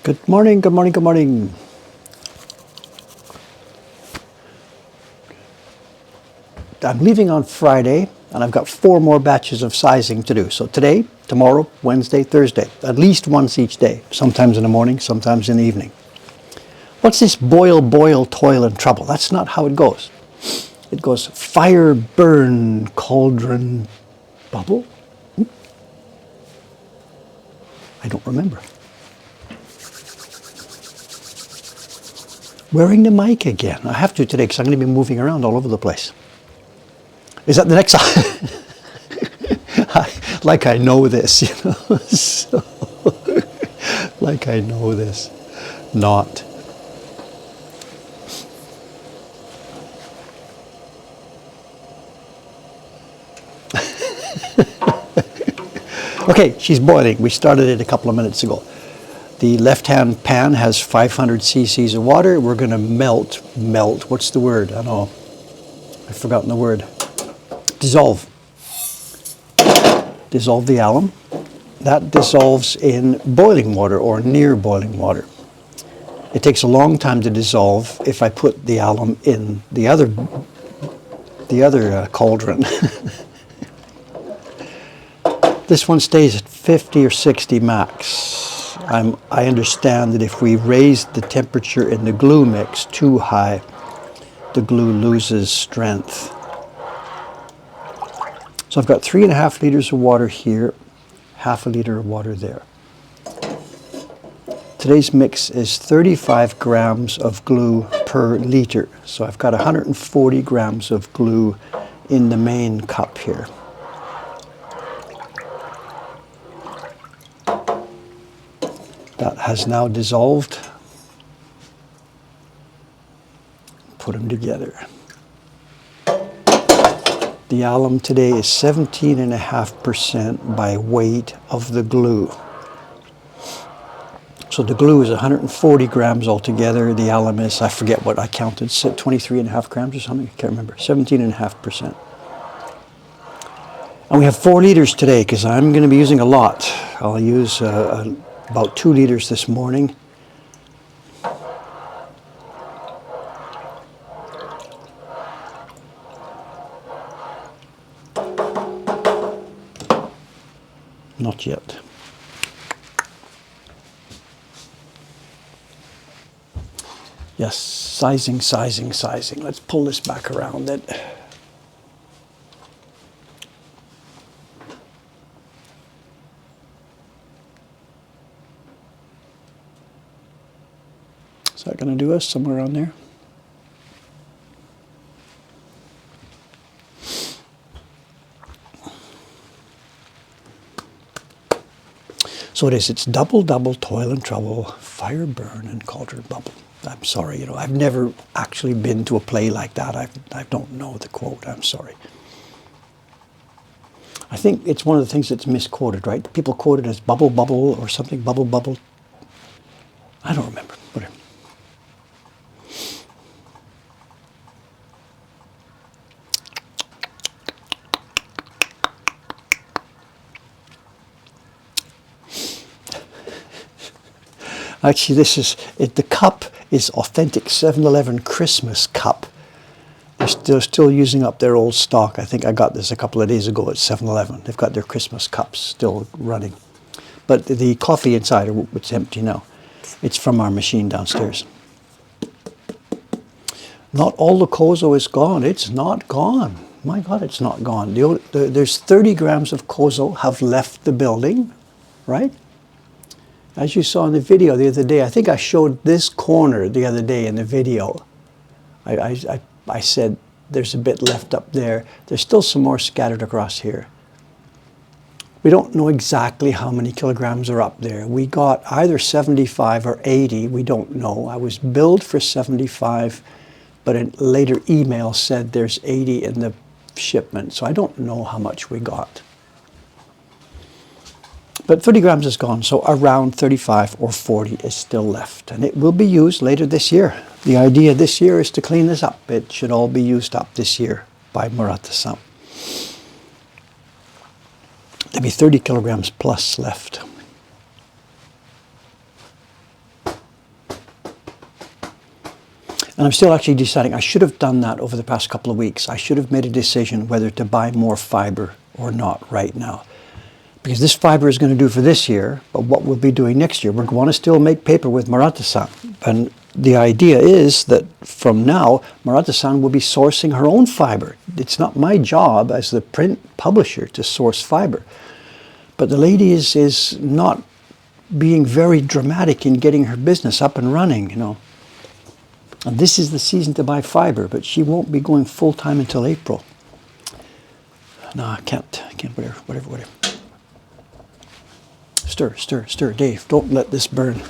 Good morning, good morning, good morning. I'm leaving on Friday, and I've got 4 more batches of sizing to do. So today, tomorrow, Wednesday, Thursday, at least once each day, sometimes in the morning, sometimes in the evening. What's this boil, boil, toil, and trouble? That's not how it goes. It goes fire, burn, cauldron, bubble? I don't remember. Wearing the mic again. I have to today because I'm going to be moving around all over the place. Is that the next like I know this, you know. So, like I know this. Not. Okay, she's boiling. We started it a couple of minutes ago. The left-hand pan has 500 cc's of water. We're going to melt, what's the word? I don't know. I've forgotten the word. Dissolve the alum. That dissolves in boiling water or near boiling water. It takes a long time to dissolve if I put the alum in the other cauldron. This one stays at 50 or 60 max. I understand that if we raise the temperature in the glue mix too high, the glue loses strength. So I've got 3.5 liters of water here, half a liter of water there. Today's mix is 35 grams of glue per liter. So I've got 140 grams of glue in the main cup here. That has now dissolved. Put them together. The alum today is 17.5% by weight of the glue. So the glue is 140 grams altogether. The alum is, I forget what I counted, 23.5 grams or something. I can't remember. 17.5%. And we have 4 liters today because I'm going to be using a lot. I'll use about 2 liters this morning. Not yet. Yes, sizing. Let's pull this back around it. Is that going to do us somewhere around there? So it's double, toil and trouble, fire, burn, and cauldron, bubble. I'm sorry, I've never actually been to a play like that. I don't know the quote, I'm sorry. I think it's one of the things that's misquoted, right? People quote it as bubble, bubble, or something, bubble, bubble. I don't remember, whatever. Actually, the cup is authentic 7-Eleven Christmas cup. They're still using up their old stock. I think I got this a couple of days ago at 7-Eleven. They've got their Christmas cups still running. But the coffee inside, it's empty now. It's from our machine downstairs. Not all the kozo is gone. It's not gone. My God, it's not gone. There's 30 grams of kozo have left the building, right? As you saw in the video the other day, I think I showed this corner the other day in the video. I said there's a bit left up there. There's still some more scattered across here. We don't know exactly how many kilograms are up there. We got either 75 or 80, we don't know. I was billed for 75, but a later email said there's 80 in the shipment, so I don't know how much we got. But 30 grams is gone, so around 35 or 40 is still left. And it will be used later this year. The idea this year is to clean this up. It should all be used up this year by Murata-san. There'll be 30 kilograms plus left. And I'm still actually deciding. I should have done that over the past couple of weeks. I should have made a decision whether to buy more fiber or not right now. Because this fiber is going to do for this year, but what we'll be doing next year, we're going to still make paper with Murata-san. And the idea is that from now, Murata-san will be sourcing her own fiber. It's not my job as the print publisher to source fiber. But the lady is not being very dramatic in getting her business up and running, you know. And this is the season to buy fiber, but she won't be going full-time until April. No, I can't, whatever. Stir, Dave, don't let this burn.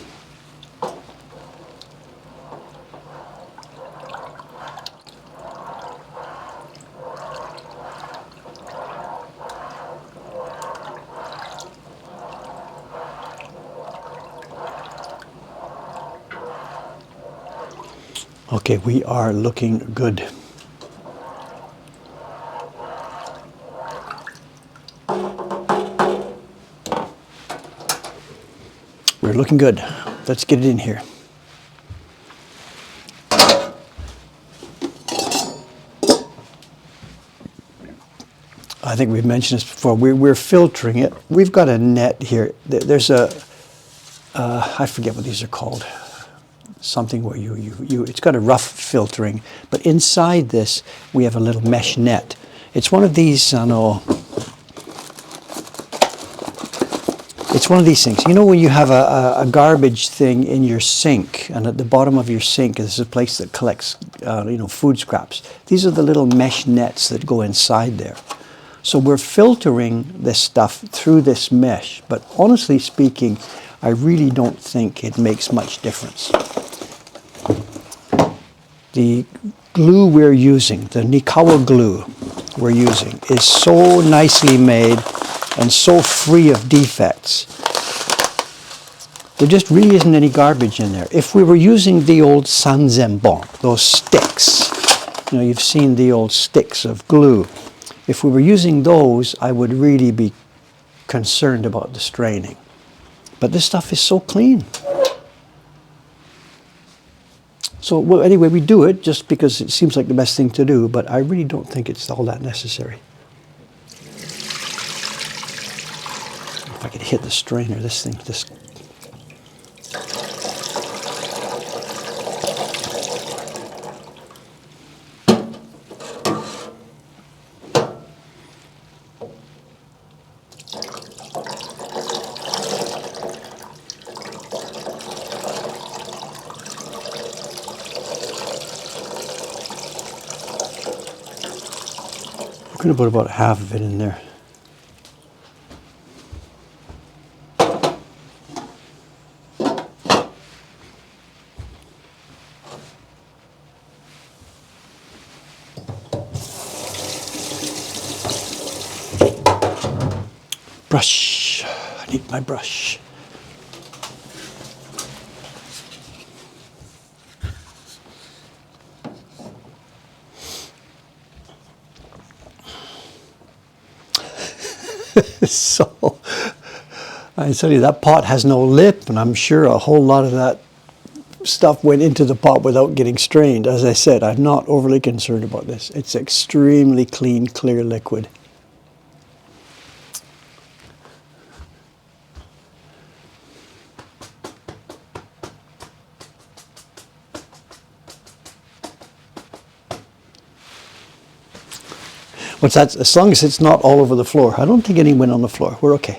Okay, we are looking good. We're looking good. Let's get it in here. I think we've mentioned this before. We're filtering it. We've got a net here. There's a, I forget what these are called. Something where it's got a rough filtering, but inside this we have a little mesh net. It's one of these, I know, it's one of these things. You know when you have a garbage thing in your sink, and at the bottom of your sink is a place that collects, food scraps. These are the little mesh nets that go inside there. So we're filtering this stuff through this mesh, but honestly speaking, I really don't think it makes much difference. The glue we're using, the Nikawa glue we're using, is so nicely made and so free of defects. There just really isn't any garbage in there. If we were using the old sanzenbon, those sticks, you've seen the old sticks of glue. If we were using those, I would really be concerned about the straining. But this stuff is so clean. So, well, anyway, we do it just because it seems like the best thing to do, but I really don't think it's all that necessary. If I could hit the strainer, this thing, I'm going to put about half of it in there. Brush. I need my brush. So, I tell you, that pot has no lip, and I'm sure a whole lot of that stuff went into the pot without getting strained. As I said, I'm not overly concerned about this. It's extremely clean, clear liquid. What's that? As long as it's not all over the floor. I don't think any went on the floor. We're okay.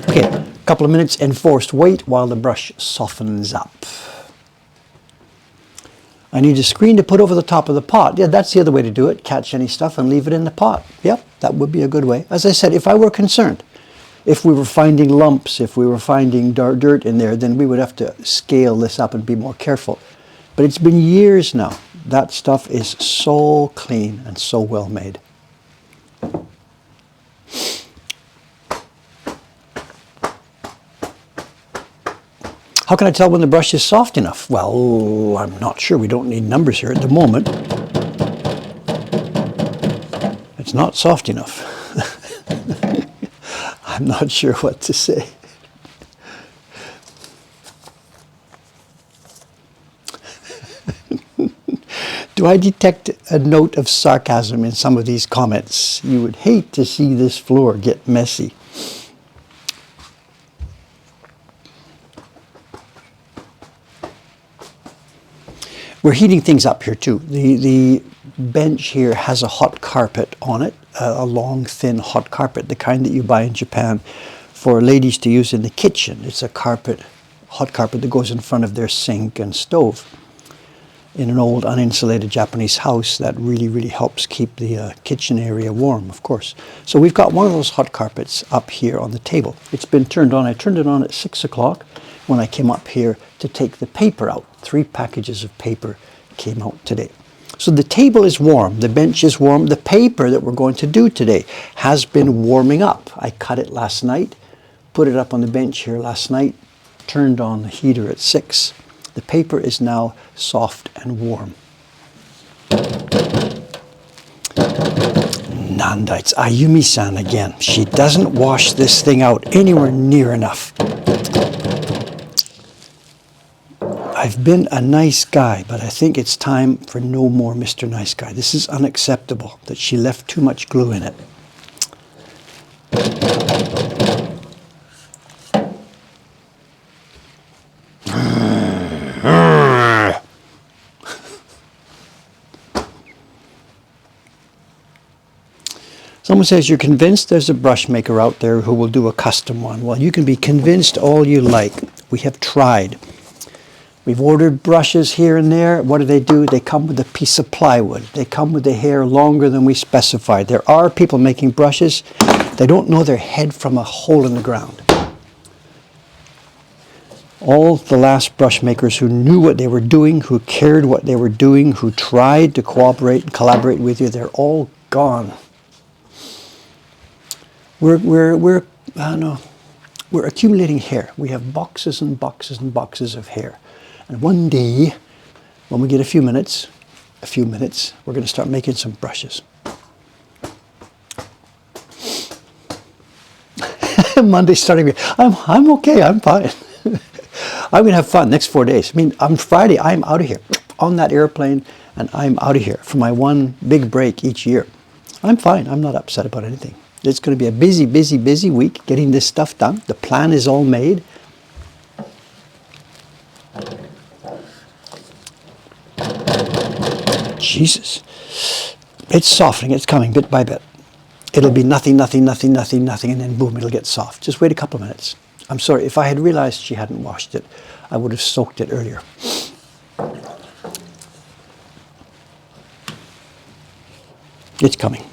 Okay, a couple of minutes enforced wait while the brush softens up. I need a screen to put over the top of the pot. Yeah, that's the other way to do it. Catch any stuff and leave it in the pot. Yep, that would be a good way. As I said, if I were concerned, if we were finding lumps, if we were finding dirt in there, then we would have to scale this up and be more careful. But it's been years now. That stuff is so clean and so well made. How can I tell when the brush is soft enough? Well, I'm not sure. We don't need numbers here at the moment. It's not soft enough. I'm not sure what to say. Do I detect a note of sarcasm in some of these comments? You would hate to see this floor get messy. We're heating things up here too. The bench here has a hot carpet on it, a long, thin hot carpet, the kind that you buy in Japan for ladies to use in the kitchen. It's a carpet, hot carpet that goes in front of their sink and stove. In an old uninsulated Japanese house, that really, really helps keep the kitchen area warm, of course. So we've got one of those hot carpets up here on the table. It's been turned on. I turned it on at 6 o'clock when I came up here to take the paper out. 3 packages of paper came out today. So the table is warm, the bench is warm. The paper that we're going to do today has been warming up. I cut it last night, put it up on the bench here last night, turned on the heater at 6. The paper is now soft and warm. Nanda, it's Ayumi-san again. She doesn't wash this thing out anywhere near enough. I've been a nice guy, but I think it's time for no more Mr. Nice Guy. This is unacceptable that she left too much glue in it. Someone says, you're convinced there's a brush maker out there who will do a custom one. Well, you can be convinced all you like. We have tried. We've ordered brushes here and there. What do? They come with a piece of plywood. They come with a hair longer than we specified. There are people making brushes. They don't know their head from a hole in the ground. All the last brush makers who knew what they were doing, who cared what they were doing, who tried to cooperate and collaborate with you, they're all gone. We're accumulating hair. We have boxes and boxes and boxes of hair. And one day, when we get a few minutes, we're going to start making some brushes. Monday starting, I'm okay, I'm fine. I'm going to have fun next 4 days. I mean, on Friday, I'm out of here on that airplane, and I'm out of here for my one big break each year. I'm fine. I'm not upset about anything. It's going to be a busy, busy, busy week getting this stuff done. The plan is all made. Jesus. It's softening. It's coming bit by bit. It'll be nothing, nothing, nothing, nothing, nothing, and then boom, it'll get soft. Just wait a couple of minutes. I'm sorry. If I had realized she hadn't washed it, I would have soaked it earlier. It's coming.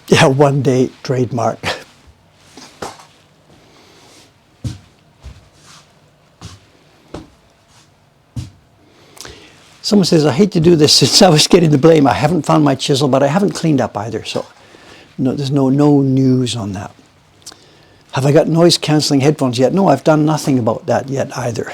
Yeah, one day trademark. Someone says, I hate to do this since I was getting the blame. I haven't found my chisel, but I haven't cleaned up either. So no, there's no news on that. Have I got noise cancelling headphones yet? No, I've done nothing about that yet either.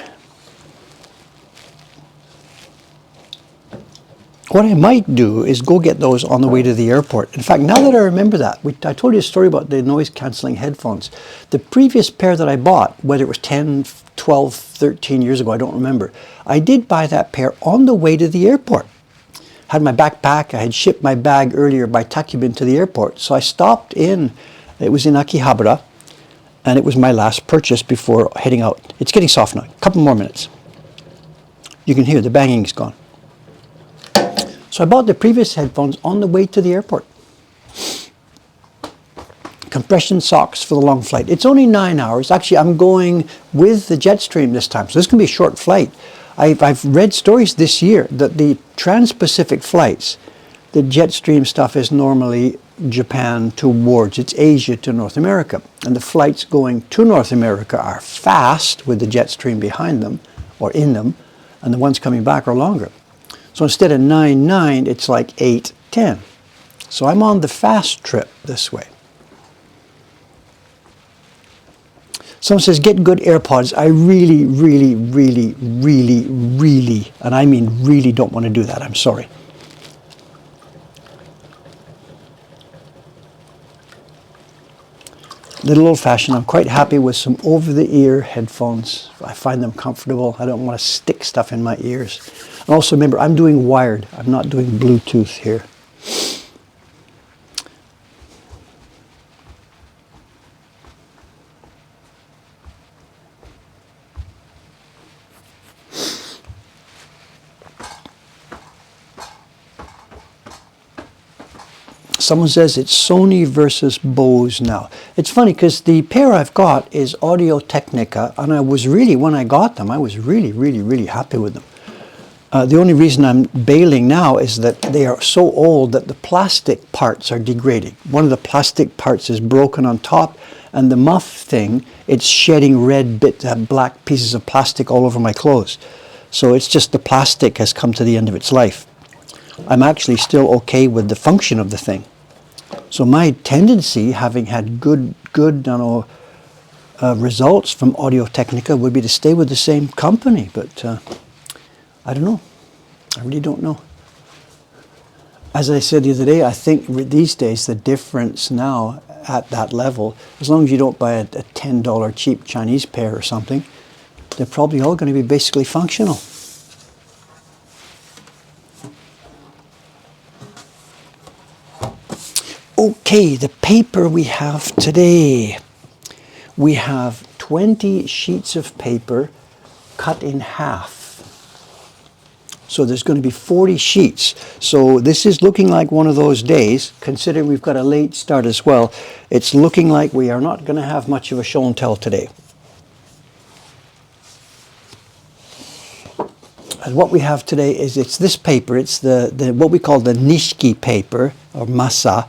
What I might do is go get those on the way to the airport. In fact, now that I remember that, I told you a story about the noise-canceling headphones. The previous pair that I bought, whether it was 10, 12, 13 years ago, I don't remember, I did buy that pair on the way to the airport. I had my backpack. I had shipped my bag earlier by Takubin to the airport. So I stopped in. It was in Akihabara, and it was my last purchase before heading out. It's getting soft now. A couple more minutes. You can hear the banging's gone. So I bought the previous headphones on the way to the airport. Compression socks for the long flight. It's only 9 hours. Actually, I'm going with the jet stream this time, so this can be a short flight. I've read stories this year that the trans-Pacific flights, the jet stream stuff is normally Japan towards, it's Asia to North America. And the flights going to North America are fast with the jet stream behind them or in them, and the ones coming back are longer. So instead of 9-9, it's like 8-10. So I'm on the fast trip this way. Someone says, get good AirPods. I really, really, really, really, really, and I mean really don't want to do that. I'm sorry. Little old-fashioned. I'm quite happy with some over-the-ear headphones. I find them comfortable. I don't want to stick stuff in my ears. And also remember, I'm doing wired. I'm not doing Bluetooth here. Someone says it's Sony versus Bose now. It's funny because the pair I've got is Audio-Technica, and I was really, when I got them, I was really happy with them. The only reason I'm bailing now is that they are so old that the plastic parts are degrading. One of the plastic parts is broken on top, and the muff thing, it's shedding black pieces of plastic all over my clothes. So it's just the plastic has come to the end of its life. I'm actually still okay with the function of the thing. So my tendency, having had good results from Audio-Technica, would be to stay with the same company. But I don't know. I really don't know. As I said the other day, I think these days the difference now at that level, as long as you don't buy a $10 cheap Chinese pair or something, they're probably all going to be basically functional. Okay, the paper we have today. We have 20 sheets of paper cut in half. So there's going to be 40 sheets. So this is looking like one of those days, considering we've got a late start as well. It's looking like we are not going to have much of a show and tell today. And what we have today is it's this paper. It's the what we call the nishiki paper, or masa,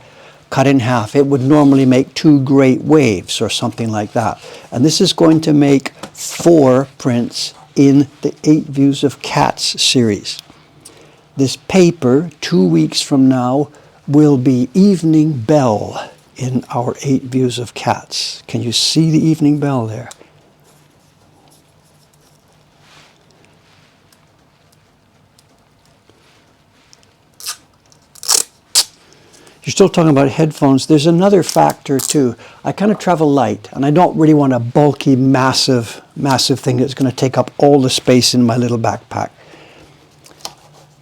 cut in half. It would normally make 2 great waves or something like that. And this is going to make 4 prints in the 8 Views of Cats series. This paper, 2 weeks from now, will be Evening Bell in our 8 Views of Cats. Can you see the Evening Bell there? You're still talking about headphones. There's another factor too. I kind of travel light, and I don't really want a bulky, massive thing that's going to take up all the space in my little backpack.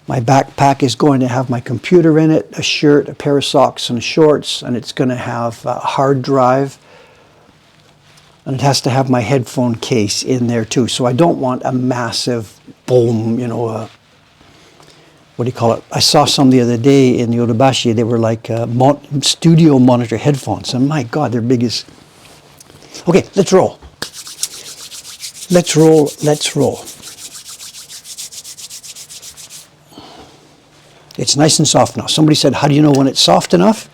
My backpack is going to have my computer in it, a shirt, a pair of socks, and shorts, and it's going to have a hard drive, and it has to have my headphone case in there too. So I don't want a massive, boom, you know, what do you call it? I saw some the other day in the Yodobashi. They were like studio monitor headphones. And my God, they're big as... Okay, let's roll. Let's roll, let's roll. It's nice and soft now. Somebody said, how do you know when it's soft enough?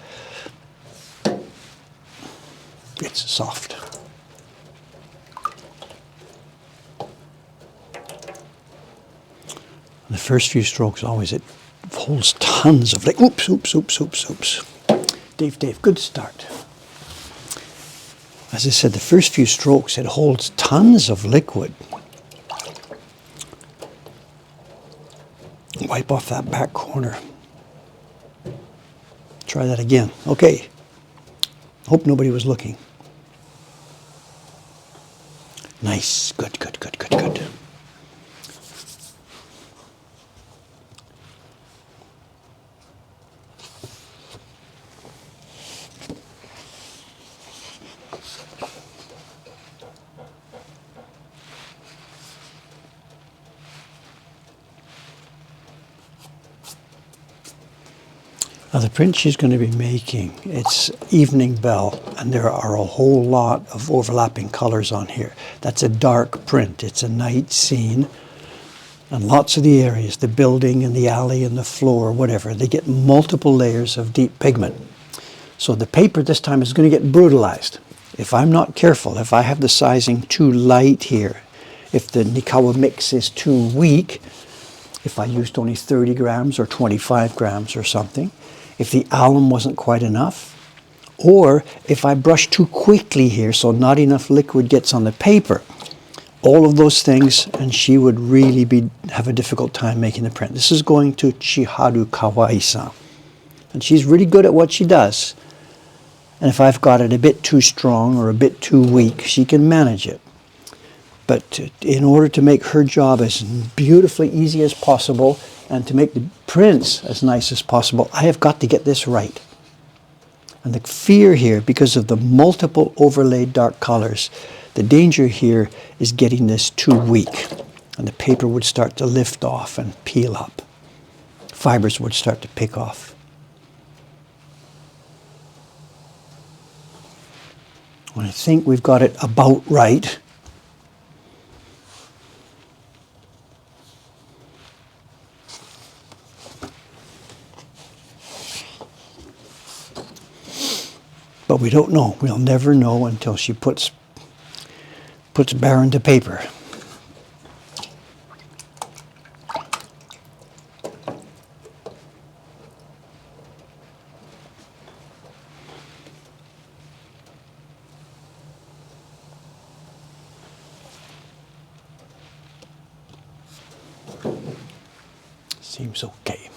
It's soft. The first few strokes, always, it holds tons of liquid. Oops. Dave, good start. As I said, the first few strokes, it holds tons of liquid. Wipe off that back corner. Try that again. Okay. Hope nobody was looking. Nice. Good. Now the print she's going to be making, it's Evening Bell, and there are a whole lot of overlapping colors on here. That's a dark print. It's a night scene, and lots of the areas, the building and the alley and the floor, whatever, they get multiple layers of deep pigment. So the paper this time is going to get brutalized. If I'm not careful, if I have the sizing too light here, if the Nikawa mix is too weak, if I used only 30 grams or 25 grams or something, if the alum wasn't quite enough, or if I brush too quickly here so not enough liquid gets on the paper, all of those things, and she would really have a difficult time making the print. This is going to Chiharu Kawai-san, and she's really good at what she does. And if I've got it a bit too strong or a bit too weak, she can manage it. But in order to make her job as beautifully easy as possible and to make the prints as nice as possible, I have got to get this right. And the fear here, because of the multiple overlaid dark colors, the danger here is getting this too weak. And the paper would start to lift off and peel up. Fibers would start to pick off. When I think we've got it about right, but we don't know. We'll never know until she puts barren to paper. Seems okay.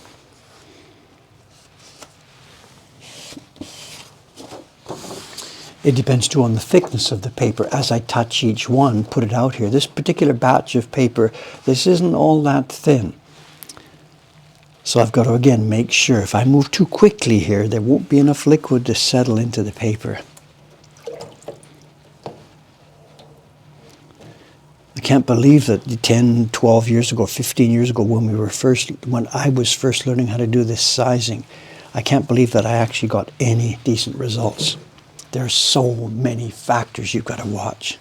It depends too on the thickness of the paper. As I touch each one, put it out here. This particular batch of paper, this isn't all that thin. So I've got to again make sure if I move too quickly here, there won't be enough liquid to settle into the paper. I can't believe that 10, 12 years ago, 15 years ago, when I was first learning how to do this sizing, I can't believe that I actually got any decent results. There are so many factors you've got to watch.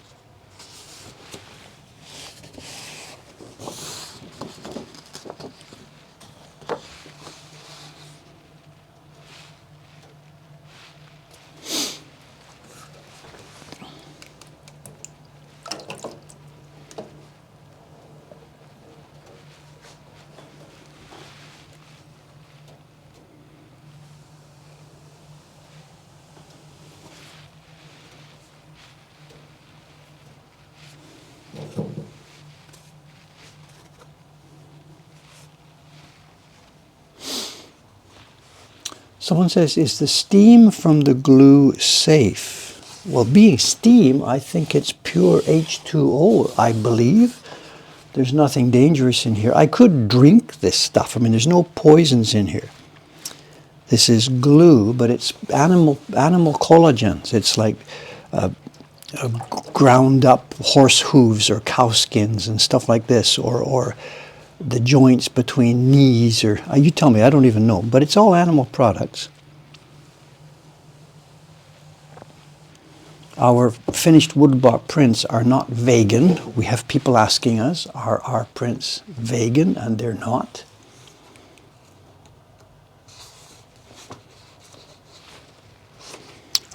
Someone says, is the steam from the glue safe? Well, being steam, I think it's pure H2O, I believe. There's nothing dangerous in here. I could drink this stuff. I mean, there's no poisons in here. This is glue, but it's animal collagens. It's like ground up horse hooves or cow skins and stuff like this, or the joints between knees, or you tell me, I don't even know, but it's all animal products. Our finished woodblock prints are not vegan. We have people asking us, are our prints vegan? And they're not.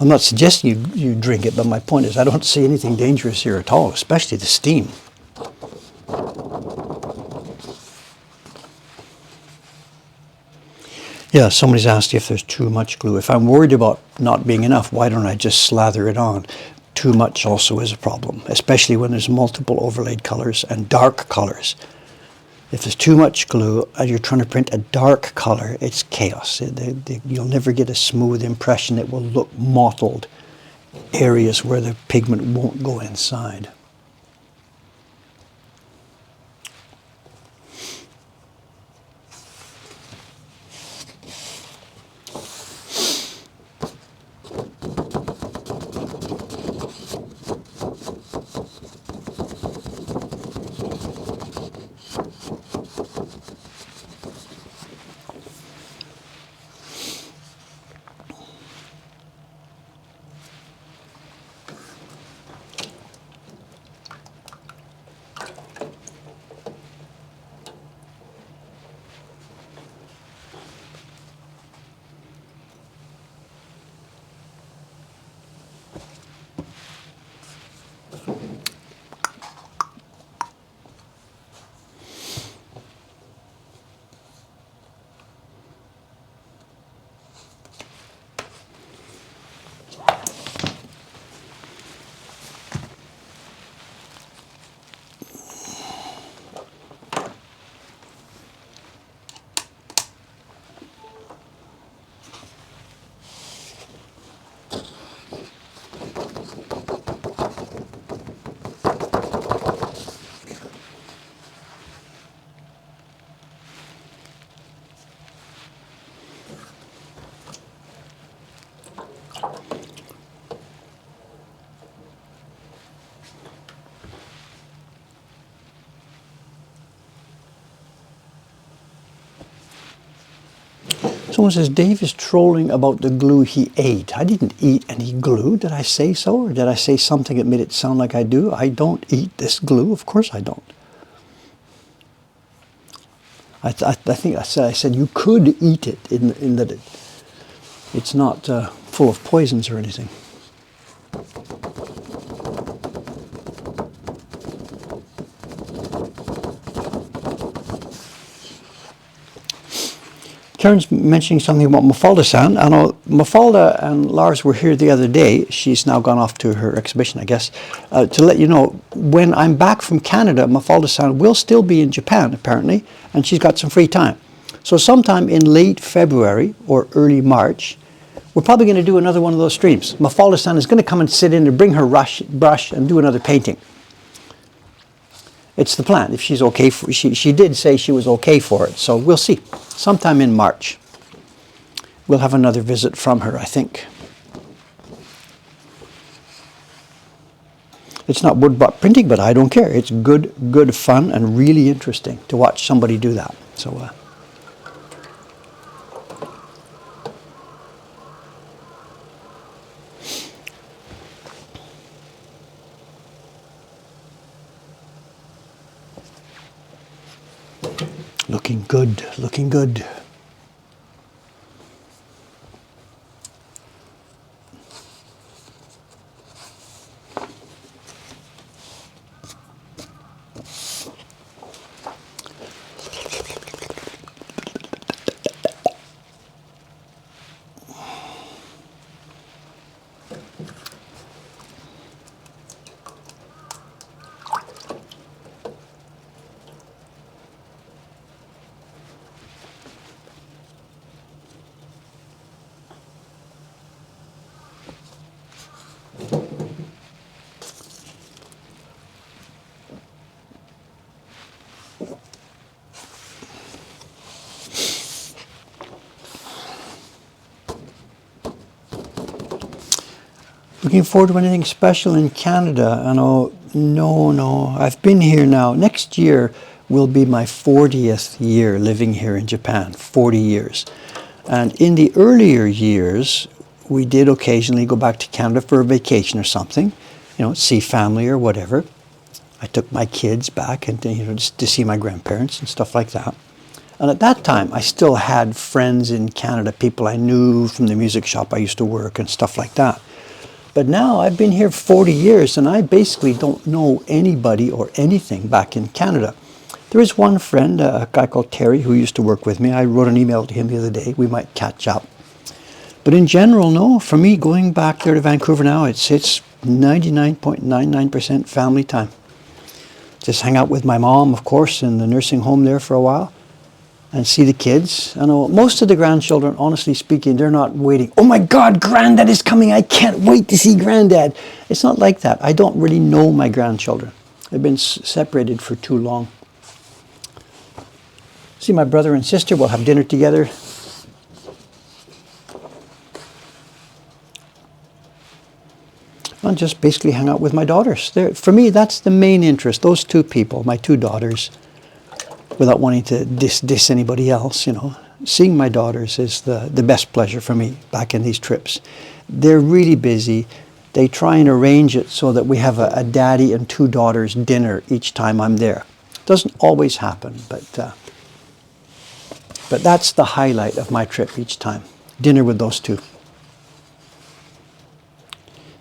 I'm not suggesting you drink it, but my point is I don't see anything dangerous here at all, especially the steam. Yeah, somebody's asked if there's too much glue. If I'm worried about not being enough, why don't I just slather it on? Too much also is a problem, especially when there's multiple overlaid colors and dark colors. If there's too much glue and you're trying to print a dark color, it's chaos. You'll never get a smooth impression. It will look mottled, areas where the pigment won't go inside. Someone says, Dave is trolling about the glue he ate. I didn't eat any glue. Did I say so? Or did I say something that made it sound like I do? I don't eat this glue. Of course I don't. I think I said you could eat it in that it's not full of poisons or anything. Karen's mentioning something about Mafalda-san. I know Mafalda and Lars were here the other day. She's now gone off to her exhibition, I guess. To let you know, when I'm back from Canada, Mafalda-san will still be in Japan, apparently, and she's got some free time. So sometime in late February or early March, we're probably going to do another one of those streams. Mafalda-san is going to come and sit in and bring her brush and do another painting. It's the plan. If she's okay for she did say she was okay for it, so we'll see. Sometime in March, we'll have another visit from her, I think. It's not woodblock printing, but I don't care. It's good fun and really interesting to watch somebody do that. So. Looking good, looking good. Looking forward to anything special in Canada? I know, no. I've been here now. Next year will be my 40th year living here in Japan, 40 years. And in the earlier years, we did occasionally go back to Canada for a vacation or something, see family or whatever. I took my kids back and just to see my grandparents and stuff like that. And at that time, I still had friends in Canada, people I knew from the music shop I used to work and stuff like that. But now I've been here 40 years and I basically don't know anybody or anything back in Canada. There is one friend, a guy called Terry, who used to work with me. I wrote an email to him the other day. We might catch up. But in general, no. For me, going back there to Vancouver now, it's 99.99% family time. Just hang out with my mom, of course, in the nursing home there for a while. And see the kids. I know most of the grandchildren, honestly speaking, they're not waiting. Oh my God, Granddad is coming. I can't wait to see Granddad. It's not like that. I don't really know my grandchildren. They've been separated for too long. See my brother and sister. We'll have dinner together. I'll just basically hang out with my daughters. For me, that's the main interest. Those two people, my two daughters. Without wanting to diss anybody else, seeing my daughters is the best pleasure for me back in these trips. They're really busy. They try and arrange it so that we have a daddy and two daughters dinner each time I'm there. Doesn't always happen, but that's the highlight of my trip each time. Dinner with those two.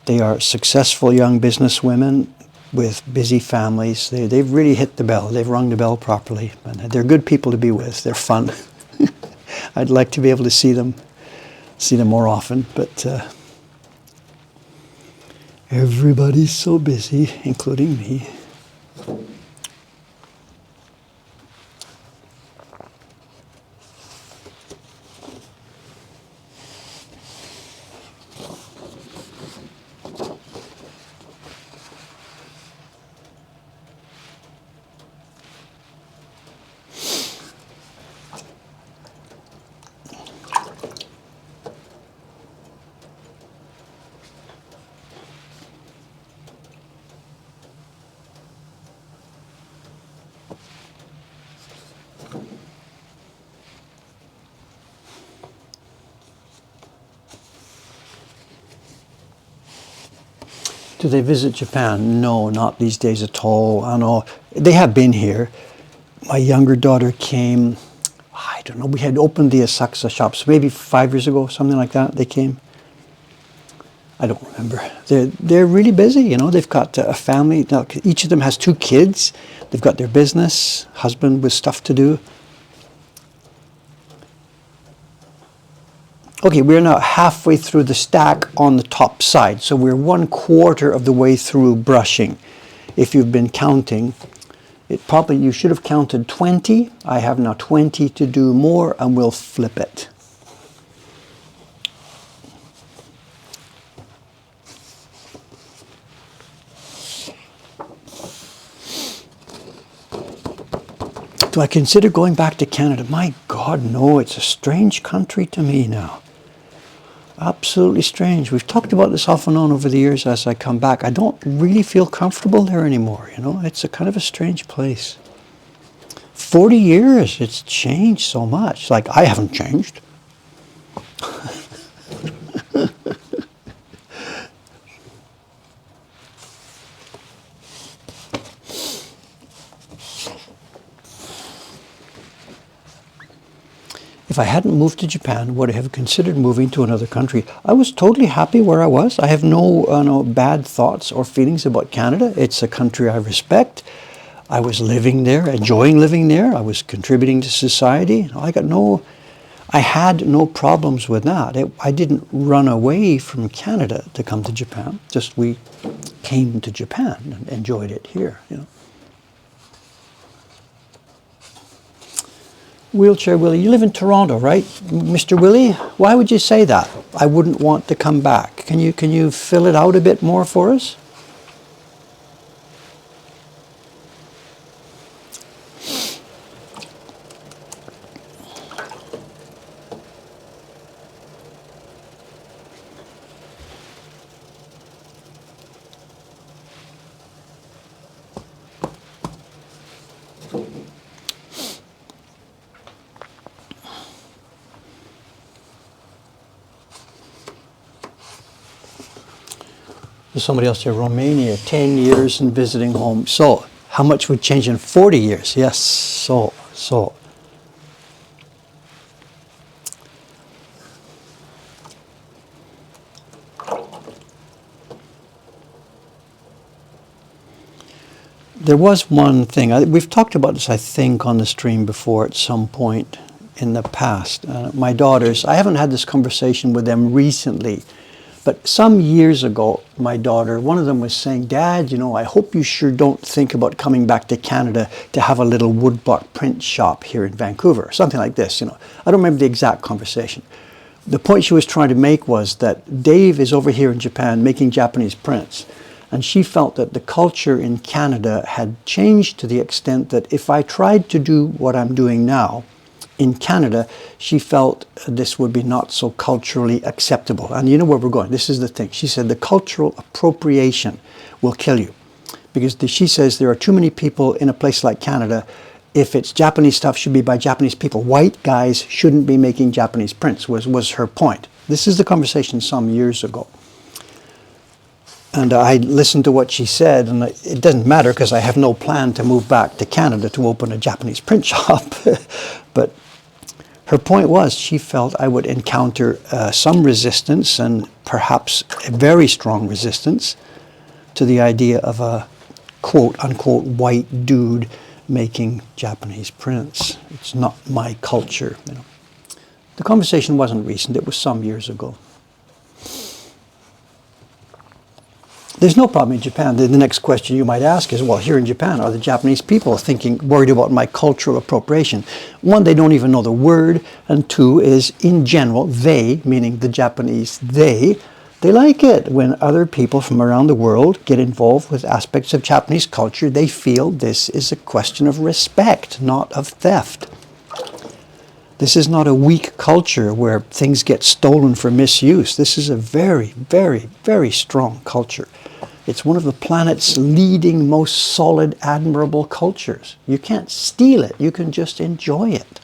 They are successful young businesswomen with busy families. They've really hit the bell. They've rung the bell properly. And they're good people to be with. They're fun. I'd like to be able to see them more often, but everybody's so busy, including me. Do they visit Japan? No, not these days at all. I know they have been here. My younger daughter came, I don't know, we had opened the Asakusa shops maybe 5 years ago, something like that. They came. I don't remember. They're really busy, you know. They've got a family. Now, each of them has 2 kids. They've got their business, husband with stuff to do. Okay, we're now halfway through the stack on the top side. So we're 1/4 of the way through brushing. If you've been counting, you should have counted 20. I have now 20 to do more, and we'll flip it. Do I consider going back to Canada? My God, no. It's a strange country to me now. Absolutely strange. We've talked about this off and on over the years as I come back. I don't really feel comfortable there anymore, you know. It's a kind of a strange place. 40 years, it's changed so much. Like, I haven't changed. If I hadn't moved to Japan, would I have considered moving to another country? I was totally happy where I was. I have no bad thoughts or feelings about Canada. It's a country I respect. I was living there, enjoying living there. I was contributing to society. I had no problems with that. I didn't run away from Canada to come to Japan. Just we came to Japan and enjoyed it here, you know. Wheelchair Willie, you live in Toronto, right? Mr. Willie, why would you say that? I wouldn't want to come back. Can you fill it out a bit more for us? There's somebody else here, Romania, 10 years and visiting home. So, how much would change in 40 years? Yes, so. There was one thing, we've talked about this, I think, on the stream before at some point in the past. My daughters, I haven't had this conversation with them recently, but some years ago, my daughter, one of them was saying, Dad, you know, I hope you sure don't think about coming back to Canada to have a little woodblock print shop here in Vancouver, something like this, you know. I don't remember the exact conversation. The point she was trying to make was that Dave is over here in Japan making Japanese prints, and she felt that the culture in Canada had changed to the extent that if I tried to do what I'm doing now, in Canada, she felt this would be not so culturally acceptable. And you know where we're going. This is the thing. She said the cultural appropriation will kill you. Because she says there are too many people in a place like Canada. If it's Japanese stuff, should be by Japanese people. White guys shouldn't be making Japanese prints, was her point. This is the conversation some years ago. And I listened to what she said, and it doesn't matter because I have no plan to move back to Canada to open a Japanese print shop. But her point was she felt I would encounter some resistance, and perhaps a very strong resistance, to the idea of a quote-unquote white dude making Japanese prints. It's not my culture, you know. The conversation wasn't recent, it was some years ago. There's no problem in Japan. The next question you might ask is, well, here in Japan, are the Japanese people worried about my cultural appropriation? One, they don't even know the word, and two is, in general, they, meaning the Japanese, they like it when other people from around the world get involved with aspects of Japanese culture. They feel this is a question of respect, not of theft. This is not a weak culture where things get stolen for misuse. This is a very, very, very strong culture. It's one of the planet's leading, most solid, admirable cultures. You can't steal it. You can just enjoy it.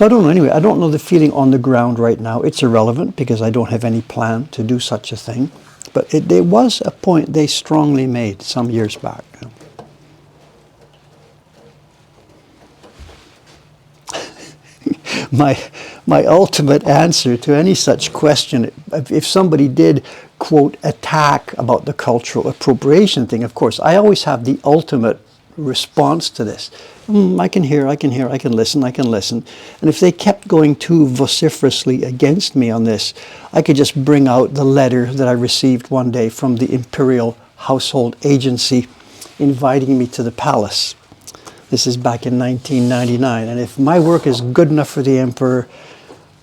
So I don't know. Anyway, I don't know the feeling on the ground right now. It's irrelevant because I don't have any plan to do such a thing. But there was a point they strongly made some years back. My ultimate answer to any such question, if somebody did, quote, attack about the cultural appropriation thing, of course, I always have the ultimate response to this. I can hear, I can listen. And if they kept going too vociferously against me on this, I could just bring out the letter that I received one day from the Imperial Household Agency inviting me to the palace. This is back in 1999. And if my work is good enough for the Emperor,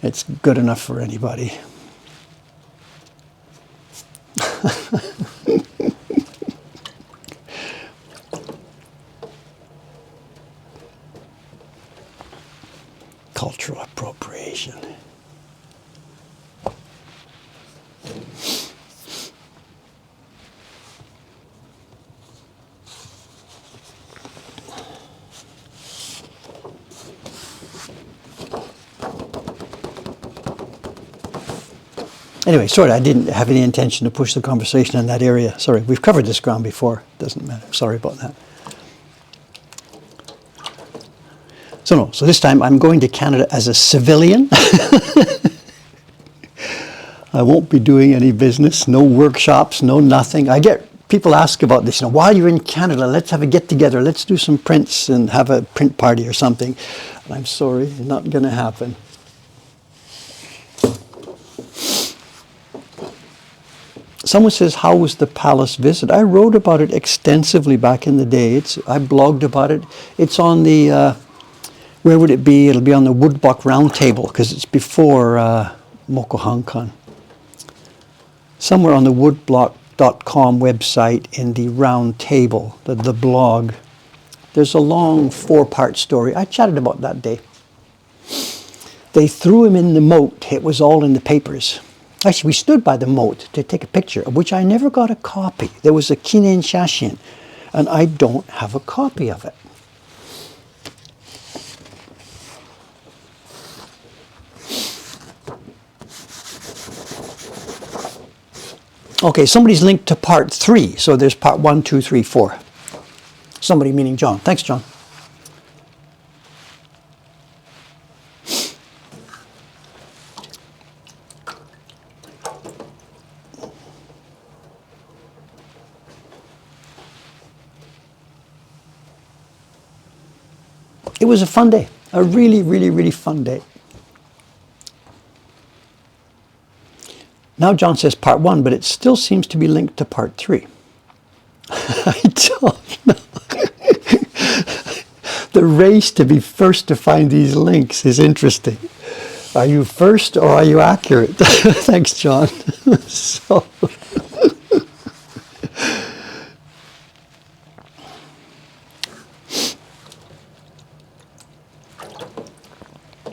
it's good enough for anybody. Cultural appropriation. Anyway, sorry, I didn't have any intention to push the conversation in that area. Sorry, we've covered this ground before. Doesn't matter. Sorry about that. So this time I'm going to Canada as a civilian. I won't be doing any business, no workshops, no nothing. I get people ask about this, while you're in Canada, let's have a get together, let's do some prints and have a print party or something. And I'm sorry, it's not going to happen. Someone says, how was the palace visit? I wrote about it extensively back in the day. I blogged about it. It's on the, where would it be? It'll be on the Woodblock Roundtable because it's before Mokuhankan. Somewhere on the woodblock.com website in the round table, the blog. There's a long 4-part story. I chatted about that day. They threw him in the moat. It was all in the papers. Actually, we stood by the moat to take a picture, of which I never got a copy. There was a kinen shashin, and I don't have a copy of it. Okay, somebody's linked to part 3, so there's part 1, 2, 3, 4. Somebody meaning John. Thanks, John. It was a fun day, a really, really, really fun day. Now John says part 1, but it still seems to be linked to part 3. I don't know. The race to be first to find these links is interesting. Are you first or are you accurate? Thanks, John. So.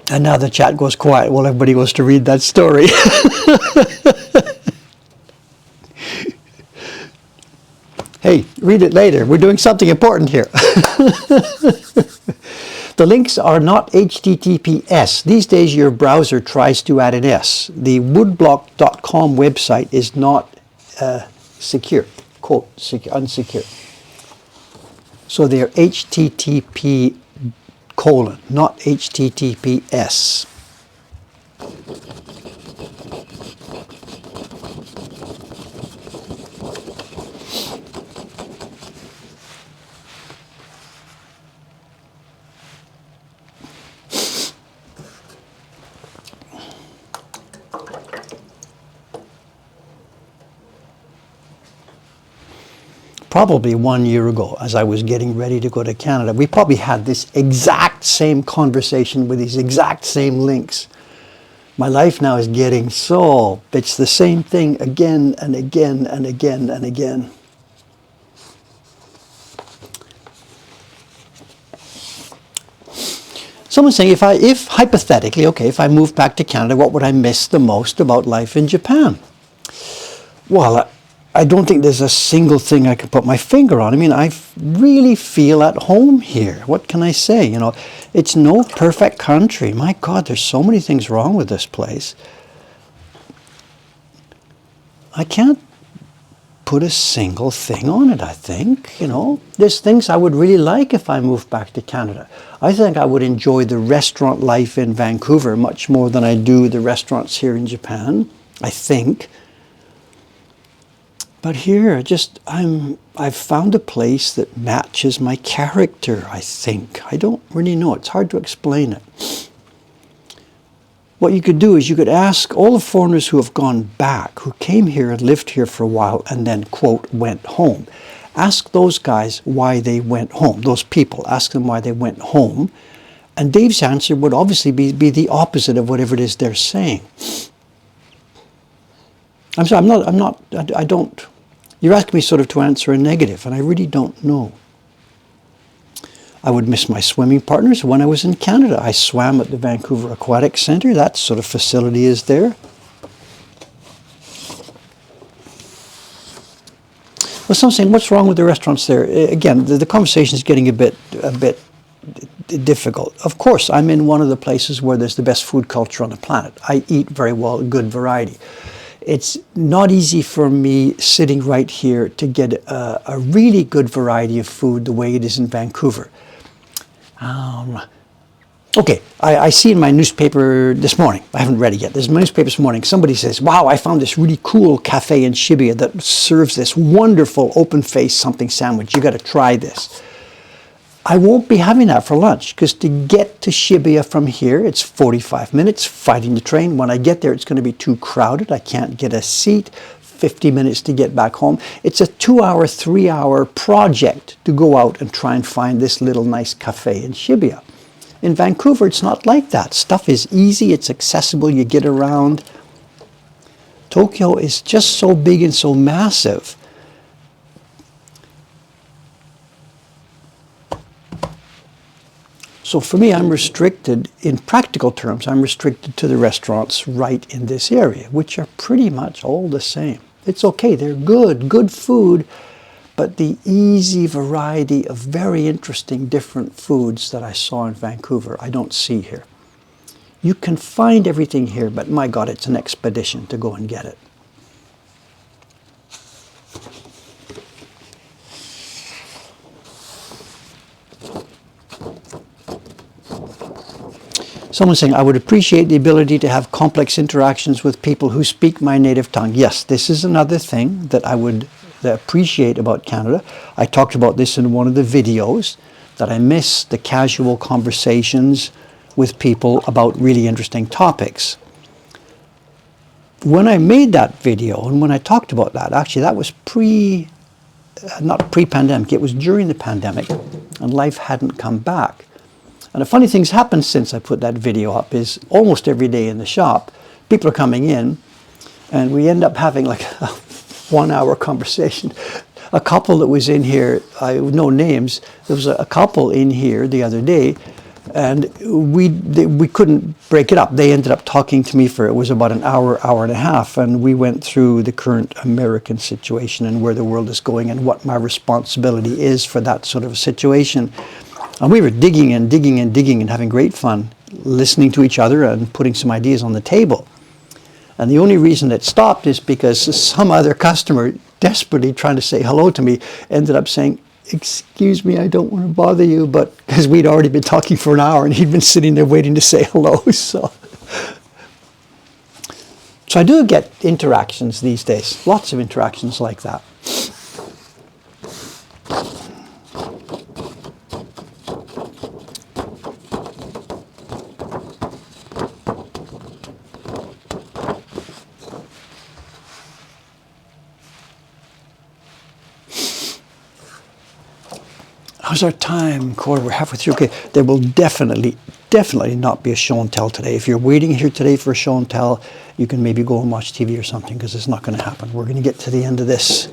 And now the chat goes quiet while everybody goes to read that story. Hey, read it later. We're doing something important here. The links are not HTTPS. These days your browser tries to add an S. The woodblock.com website is not secure, quote, unsecure. So they're HTTP : not HTTPS. Probably 1 year ago, as I was getting ready to go to Canada, we probably had this exact same conversation with these exact same links. My life now is getting so, it's the same thing again and again and again and again. Someone's saying, if hypothetically, okay, if I moved back to Canada, what would I miss the most about life in Japan? Well, I don't think there's a single thing I can put my finger on. I mean, I really feel at home here. What can I say? You know, it's no perfect country. My God, there's so many things wrong with this place. I can't put a single thing on it, I think. You know, there's things I would really like if I moved back to Canada. I think I would enjoy the restaurant life in Vancouver much more than I do the restaurants here in Japan, I think. But here, I've found a place that matches my character, I think. I don't really know. It's hard to explain it. What you could do is you could ask all the foreigners who have gone back, who came here and lived here for a while and then, quote, went home. Ask those guys why they went home, those people. Ask them why they went home. And Dave's answer would obviously be the opposite of whatever it is they're saying. I'm sorry, I don't. You're asking me sort of to answer a negative, and I really don't know. I would miss my swimming partners when I was in Canada. I swam at the Vancouver Aquatic Centre. That sort of facility is there. Well, some saying, what's wrong with the restaurants there? Again, the conversation is getting a bit difficult. Of course, I'm in one of the places where there's the best food culture on the planet. I eat very well, good variety. It's not easy for me sitting right here to get a really good variety of food the way it is in Vancouver. Okay, I see in my newspaper this morning, I haven't read it yet, there's my newspaper this morning, somebody says, wow, I found this really cool cafe in Shibuya that serves this wonderful open-faced something sandwich. You got to try this. I won't be having that for lunch because to get to Shibuya from here, it's 45 minutes fighting the train. When I get there, it's going to be too crowded. I can't get a seat. 50 minutes to get back home. It's a 2-hour, 3-hour project to go out and try and find this little nice cafe in Shibuya. In Vancouver, it's not like that. Stuff is easy. It's accessible. You get around. Tokyo is just so big and so massive. So for me, I'm restricted, in practical terms, I'm restricted to the restaurants right in this area, which are pretty much all the same. It's okay, they're good food, but the easy variety of very interesting different foods that I saw in Vancouver, I don't see here. You can find everything here, but my God, it's an expedition to go and get it. Someone's saying, I would appreciate the ability to have complex interactions with people who speak my native tongue. Yes, this is another thing that I would appreciate about Canada. I talked about this in one of the videos, that I miss the casual conversations with people about really interesting topics. When I made that video, and when I talked about that, actually that was not pre-pandemic, it was during the pandemic, and life hadn't come back. And the funny things happened since I put that video up is almost every day in the shop, people are coming in and we end up having like a 1-hour conversation. A couple that was in here, no names, there was a couple in here the other day and we couldn't break it up. They ended up talking to me for, it was about an hour, hour and a half, and we went through the current American situation and where the world is going and what my responsibility is for that sort of a situation. And we were digging and having great fun, listening to each other and putting some ideas on the table. And the only reason it stopped is because some other customer, desperately trying to say hello to me, ended up saying, excuse me, I don't want to bother you, but because we'd already been talking for an hour and he'd been sitting there waiting to say hello. So I do get interactions these days, lots of interactions like that. How's our time, Corey? We're halfway through. Okay, there will definitely not be a show and tell today. If you're waiting here today for a show and tell, you can maybe go and watch TV or something because it's not going to happen. We're going to get to the end of this.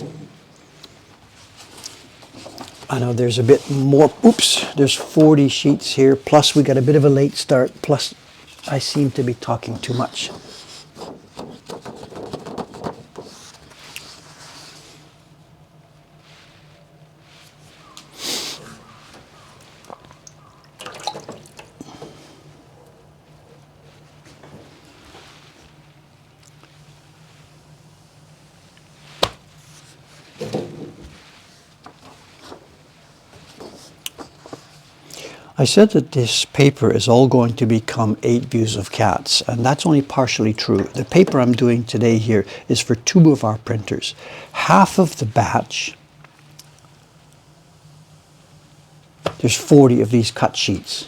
I know there's a bit more. Oops, there's 40 sheets here. Plus we got a bit of a late start. Plus I seem to be talking too much. I said that this paper is all going to become 8 views of cats, and that's only partially true. The paper I'm doing today here is for 2 of our printers. Half of the batch, there's 40 of these cut sheets,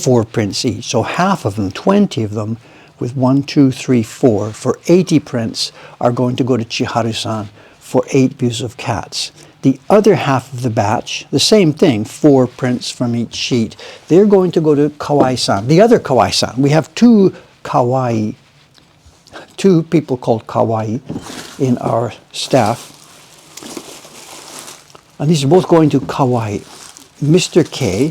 4 prints each. So half of them, 20 of them, with 1, 2, 3, 4, for 80 prints are going to go to Chiharu-san for 8 views of cats. The other half of the batch, the same thing, 4 prints from each sheet, they're going to go to Kawai-san, the other Kawai-san. We have 2 Kawai, 2 people called Kawai in our staff. And these are both going to Kawai. Mr. K,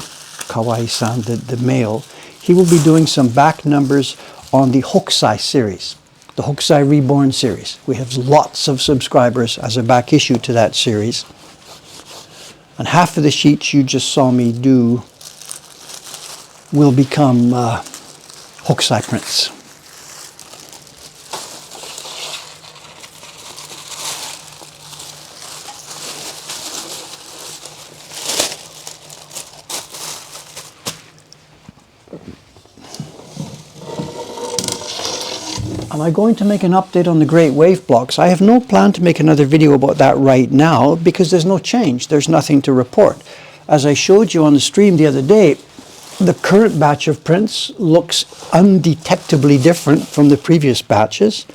Kawai-san, the male, he will be doing some back numbers on the Hokusai series, the Hokusai Reborn series. We have lots of subscribers as a back issue to that series. And half of the sheets you just saw me do will become Hokusai prints. Am I going to make an update on the Great Wave blocks? I have no plan to make another video about that right now because there's no change. There's nothing to report. As I showed you on the stream the other day, the current batch of prints looks undetectably different from the previous batches.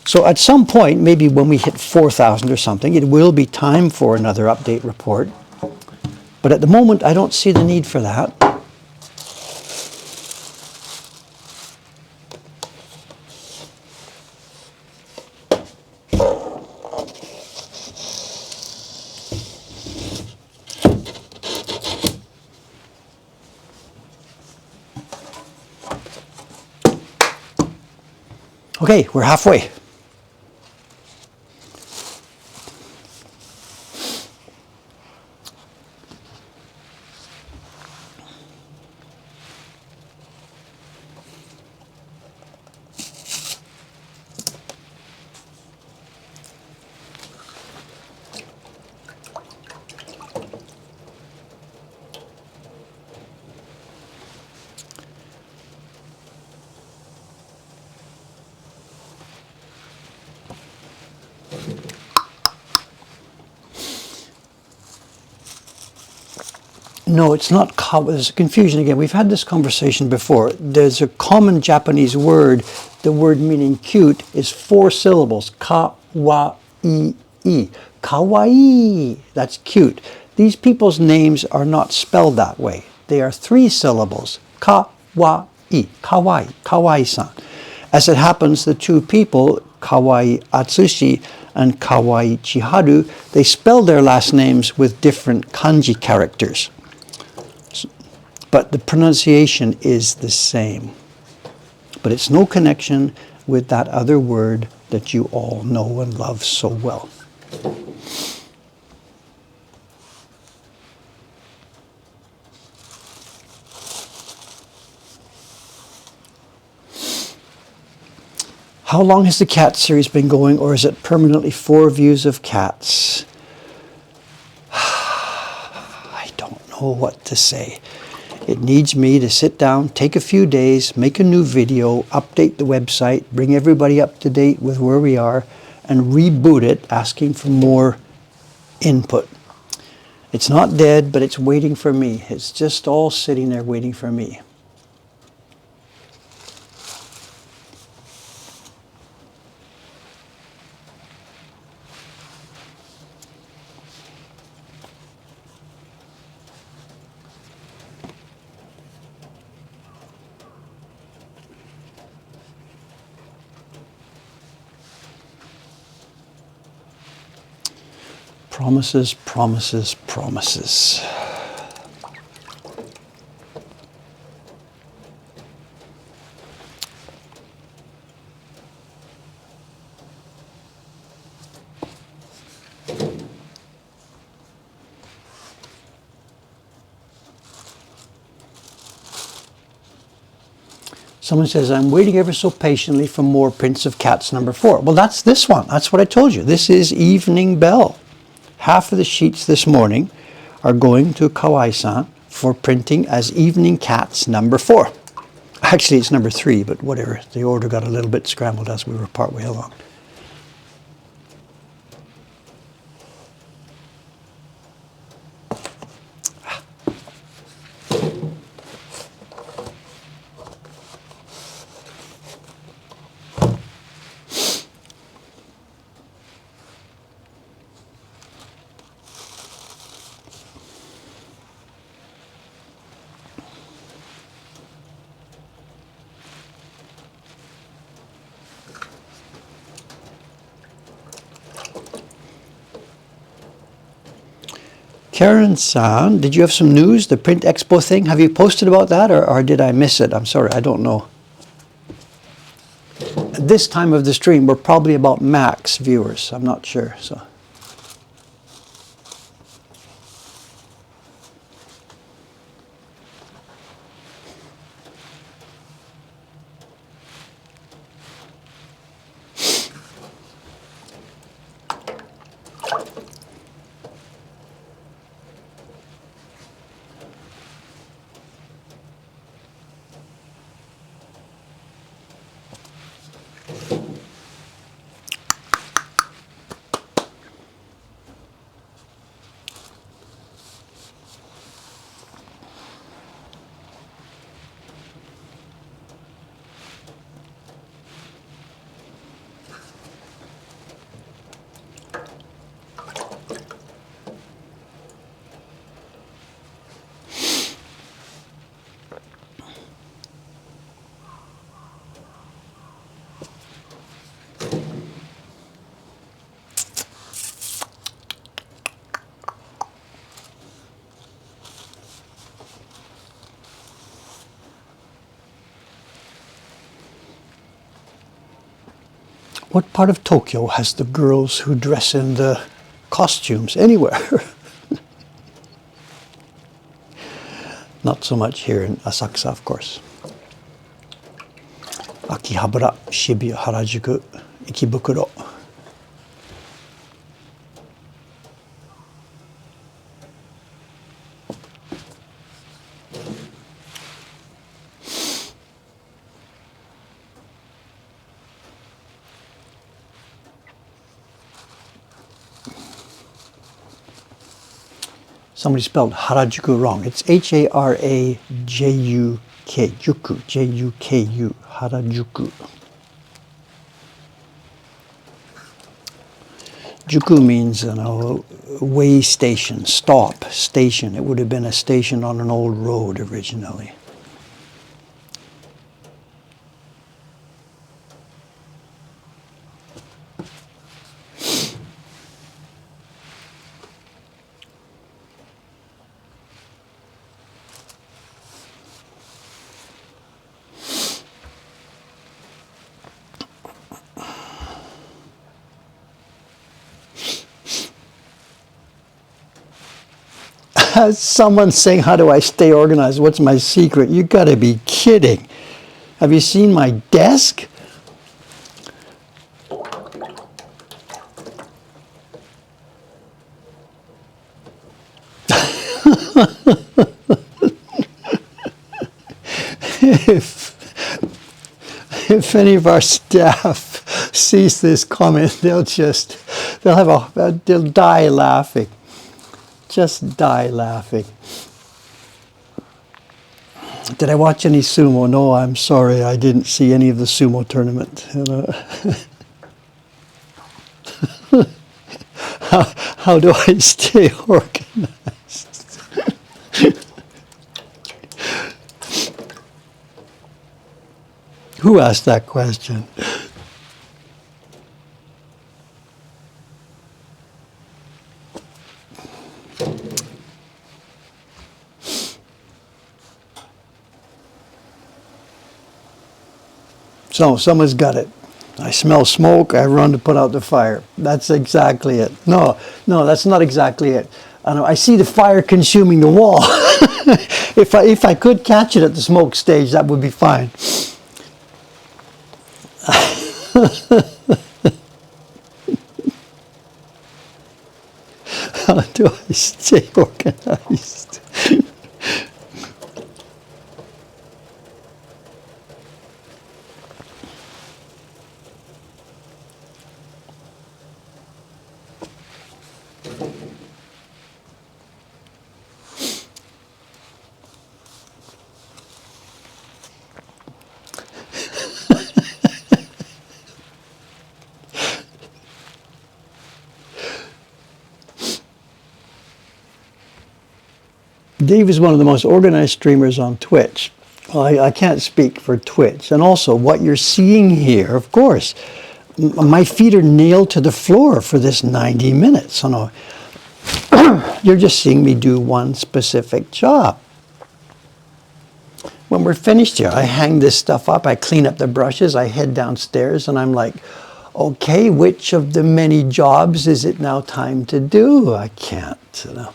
So at some point, maybe when we hit 4,000 or something, it will be time for another update report. But at the moment, I don't see the need for that. Okay, we're halfway. No, it's not. There's a confusion again. We've had this conversation before. There's a common Japanese word. The word meaning cute is 4 syllables. Ka-wa-i-i. Kawaii. That's cute. These people's names are not spelled that way. They are 3 syllables. Ka-wa-i. Kawaii. Kawaii-san. As it happens, the 2 people, Kawai Atsushi and Kawai Chiharu, they spell their last names with different kanji characters. But the pronunciation is the same. But it's no connection with that other word that you all know and love so well. How long has the cat series been going, or is it permanently 4 views of cats? I don't know what to say. It needs me to sit down, take a few days, make a new video, update the website, bring everybody up to date with where we are, and reboot it, asking for more input. It's not dead, but it's waiting for me. It's just all sitting there waiting for me. Promises, promises, promises. Someone says, I'm waiting ever so patiently for more Prince of Cats number 4. Well, that's this one. That's what I told you. This is Evening Bell. Half of the sheets this morning are going to Kawai-san for printing as Evening Cats number 4. Actually, it's number 3, but whatever. The order got a little bit scrambled as we were partway along. Karen-san, did you have some news? The Print Expo thing? Have you posted about that, or did I miss it? I'm sorry, I don't know. At this time of the stream, we're probably about max viewers. I'm not sure. So. What part of Tokyo has the girls who dress in the costumes? Anywhere. Not so much here in Asakusa, of course. Akihabara, Shibuya, Harajuku, Ikebukuro. Somebody spelled Harajuku wrong. It's Harajuk, Juku, Juku, Harajuku. Juku means, way station, stop, station. It would have been a station on an old road originally. Someone saying, how do I stay organized? What's my secret? You gotta be kidding. Have you seen my desk? If any of our staff sees this comment, they'll die laughing. Just die laughing. Did I watch any sumo? No, I'm sorry, I didn't see any of the sumo tournament. How do I stay organized? Who asked that question? So, someone's got it. I smell smoke, I run to put out the fire. That's exactly it. No, that's not exactly it. I see the fire consuming the wall. If I could catch it at the smoke stage, that would be fine. How do I stay organized? Dave is one of the most organized streamers on Twitch. Well, I can't speak for Twitch. And also, what you're seeing here, of course, my feet are nailed to the floor for this 90 minutes. So no, you're just seeing me do one specific job. When we're finished here, I hang this stuff up, I clean up the brushes, I head downstairs, and I'm like, okay, which of the many jobs is it now time to do? I can't, you know.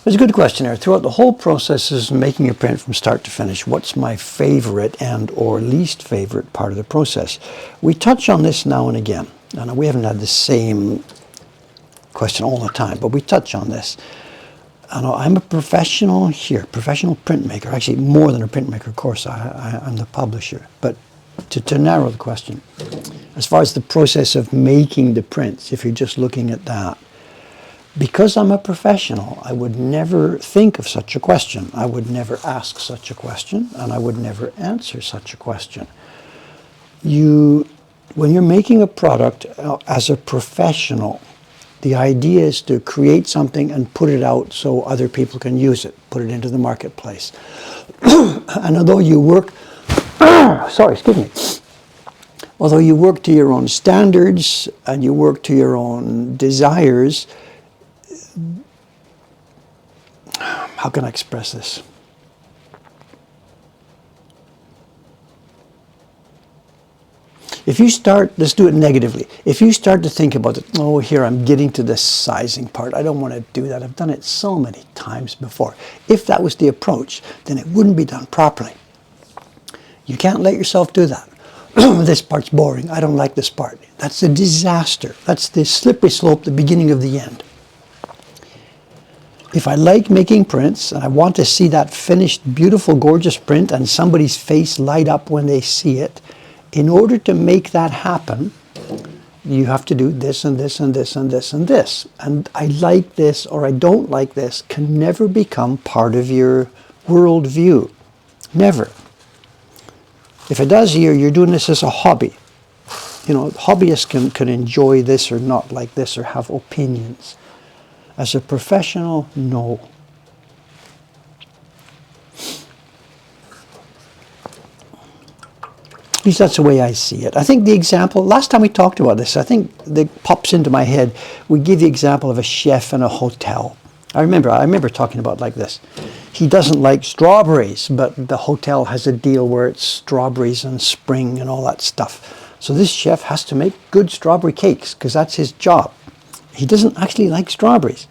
It's a good question there. Throughout the whole process of making a print from start to finish, what's my favorite and or least favorite part of the process? We touch on this now and again. And we haven't had the same question all the time, but we touch on this. I'm a professional here, professional printmaker. Actually, more than a printmaker, of course. I'm the publisher. But to narrow the question, as far as the process of making the prints, if you're just looking at that, because I'm a professional, I would never think of such a question. I would never ask such a question, and I would never answer such a question. When you're making a product as a professional, the idea is to create something and put it out so other people can use it, put it into the marketplace. And although you work, although you work to your own standards and you work to your own desires, how can I express this? If you start, let's do it negatively. If you start to think about it, oh, here I'm getting to the sizing part. I don't want to do that. I've done it so many times before. If that was the approach, then it wouldn't be done properly. You can't let yourself do that. This part's boring. I don't like this part. That's a disaster. That's the slippery slope, the beginning of the end. If I like making prints and I want to see that finished, beautiful, gorgeous print and somebody's face light up when they see it, in order to make that happen, you have to do this and this and this and this and this. And I like this or I don't like this can never become part of your worldview. Never. If it does, you're doing this as a hobby. You know, hobbyists can enjoy this or not like this or have opinions. As a professional, no. At least that's the way I see it. I think the example, last time we talked about this, I think that pops into my head, we give the example of a chef in a hotel. I remember talking about it like this. He doesn't like strawberries, but the hotel has a deal where it's strawberries and spring and all that stuff. So this chef has to make good strawberry cakes because that's his job. He doesn't actually like strawberries.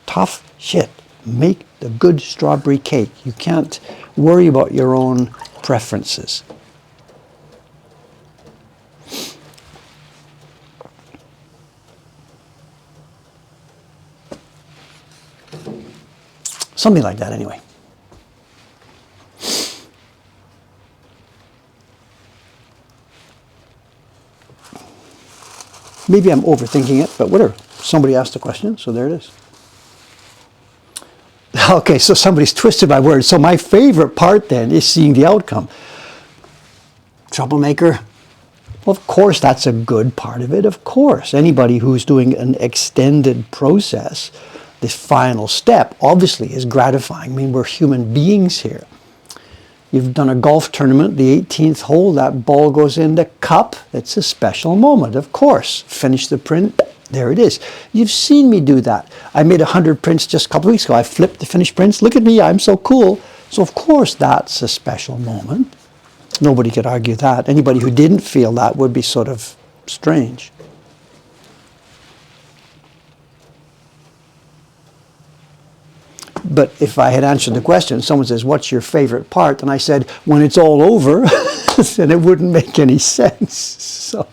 Tough shit. Make the good strawberry cake. You can't worry about your own preferences. Something like that, anyway. Maybe I'm overthinking it, but whatever. Somebody asked a question, so there it is. Okay, so somebody's twisted my words. So my favorite part then is seeing the outcome. Troublemaker. Well, of course, that's a good part of it. Of course, anybody who's doing an extended process, this final step, obviously is gratifying. I mean, we're human beings here. You've done a golf tournament, the 18th hole, that ball goes in the cup. It's a special moment, of course. Finish the print, there it is. You've seen me do that. I made 100 prints just a couple of weeks ago. I flipped the finished prints. Look at me, I'm so cool. So of course that's a special moment. Nobody could argue that. Anybody who didn't feel that would be sort of strange. But if I had answered the question, someone says, what's your favorite part? And I said, when it's all over, then it wouldn't make any sense. So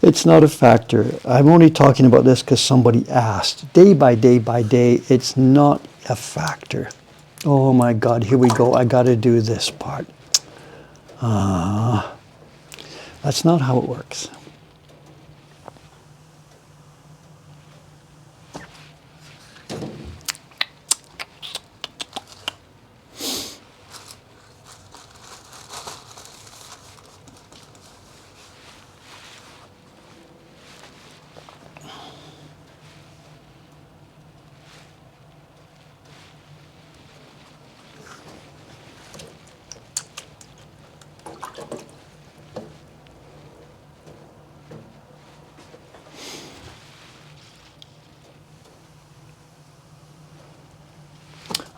it's not a factor. I'm only talking about this because somebody asked. Day by day by day, it's not a factor. Oh my God, here we go. I got to do this part. That's not how it works.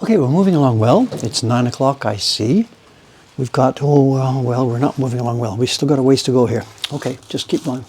Okay, we're moving along well. It's 9 o'clock, I see. We've got, oh, well, we're not moving along well. We've still got a ways to go here. Okay, just keep going.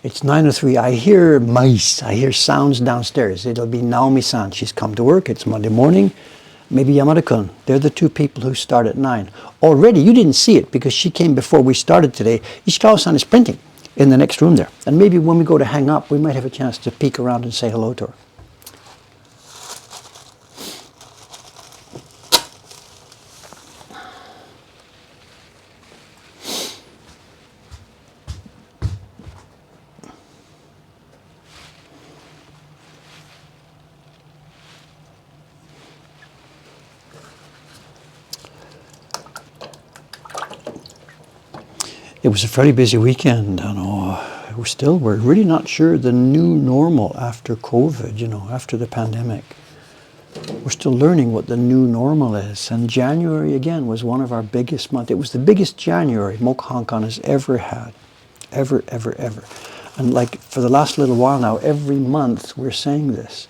It's 9:03. I hear mice. I hear sounds downstairs. It'll be Naomi-san. She's come to work. It's Monday morning. Maybe Yamada-kun. They're the two people who start at 9. Already, you didn't see it because she came before we started today. Ishikawa-san is printing in the next room there. And maybe when we go to hang up, we might have a chance to peek around and say hello to her. It was a fairly busy weekend. We're really not sure the new normal after COVID, after the pandemic. We're still learning what the new normal is. And January, again, was one of our biggest months. It was the biggest January Mokuhankan has ever had. Ever, ever, ever. And like for the last little while now, every month we're saying this.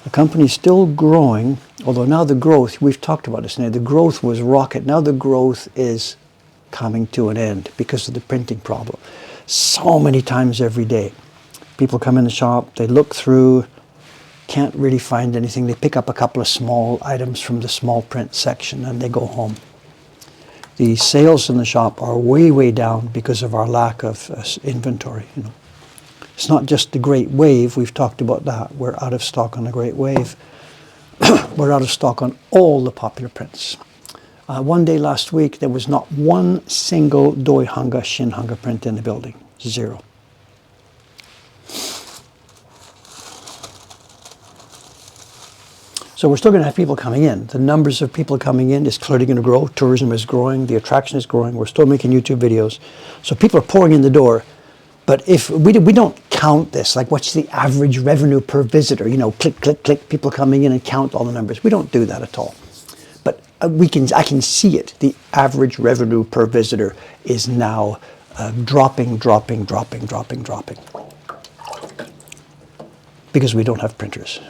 The company's still growing, although now the growth, we've talked about this now, the growth was rocket. Now the growth is coming to an end because of the printing problem. So many times every day. People come in the shop, they look through, can't really find anything. They pick up a couple of small items from the small print section and they go home. The sales in the shop are way, way down because of our lack of inventory. It's not just the Great Wave, we've talked about that. We're out of stock on the Great Wave. We're out of stock on all the popular prints. One day last week, there was not one single Doi Hanga, Shin Hanga print in the building. 0. So we're still going to have people coming in. The numbers of people coming in is clearly going to grow. Tourism is growing. The attraction is growing. We're still making YouTube videos. So people are pouring in the door. But if we don't count this, like what's the average revenue per visitor? Click, click, click, people coming in and count all the numbers. We don't do that at all. But I can see it. The average revenue per visitor is now dropping. Because we don't have printers.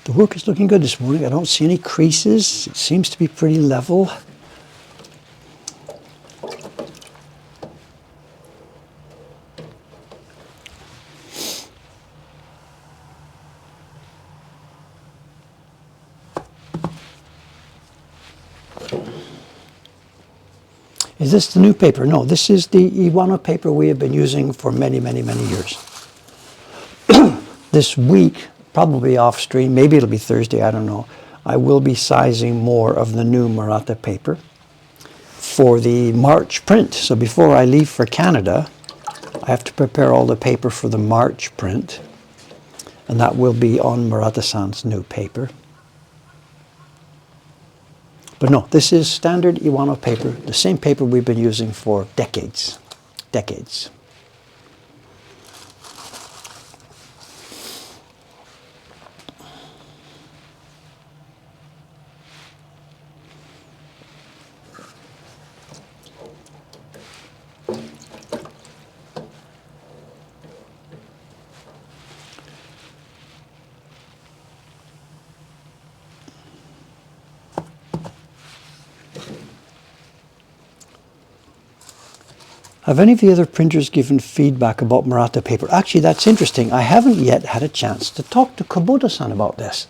The work is looking good this morning. I don't see any creases. It seems to be pretty level. Is this the new paper? No, this is the Iwano paper we have been using for many, many, many years. This week, probably off stream, maybe it'll be Thursday, I don't know, I will be sizing more of the new Murata paper for the March print. So before I leave for Canada, I have to prepare all the paper for the March print, and that will be on Murata-san's new paper. But no, this is standard Iwano paper, the same paper we've been using for decades. Decades. Have any of the other printers given feedback about Murata paper? Actually, that's interesting. I haven't yet had a chance to talk to Kubota-san about this.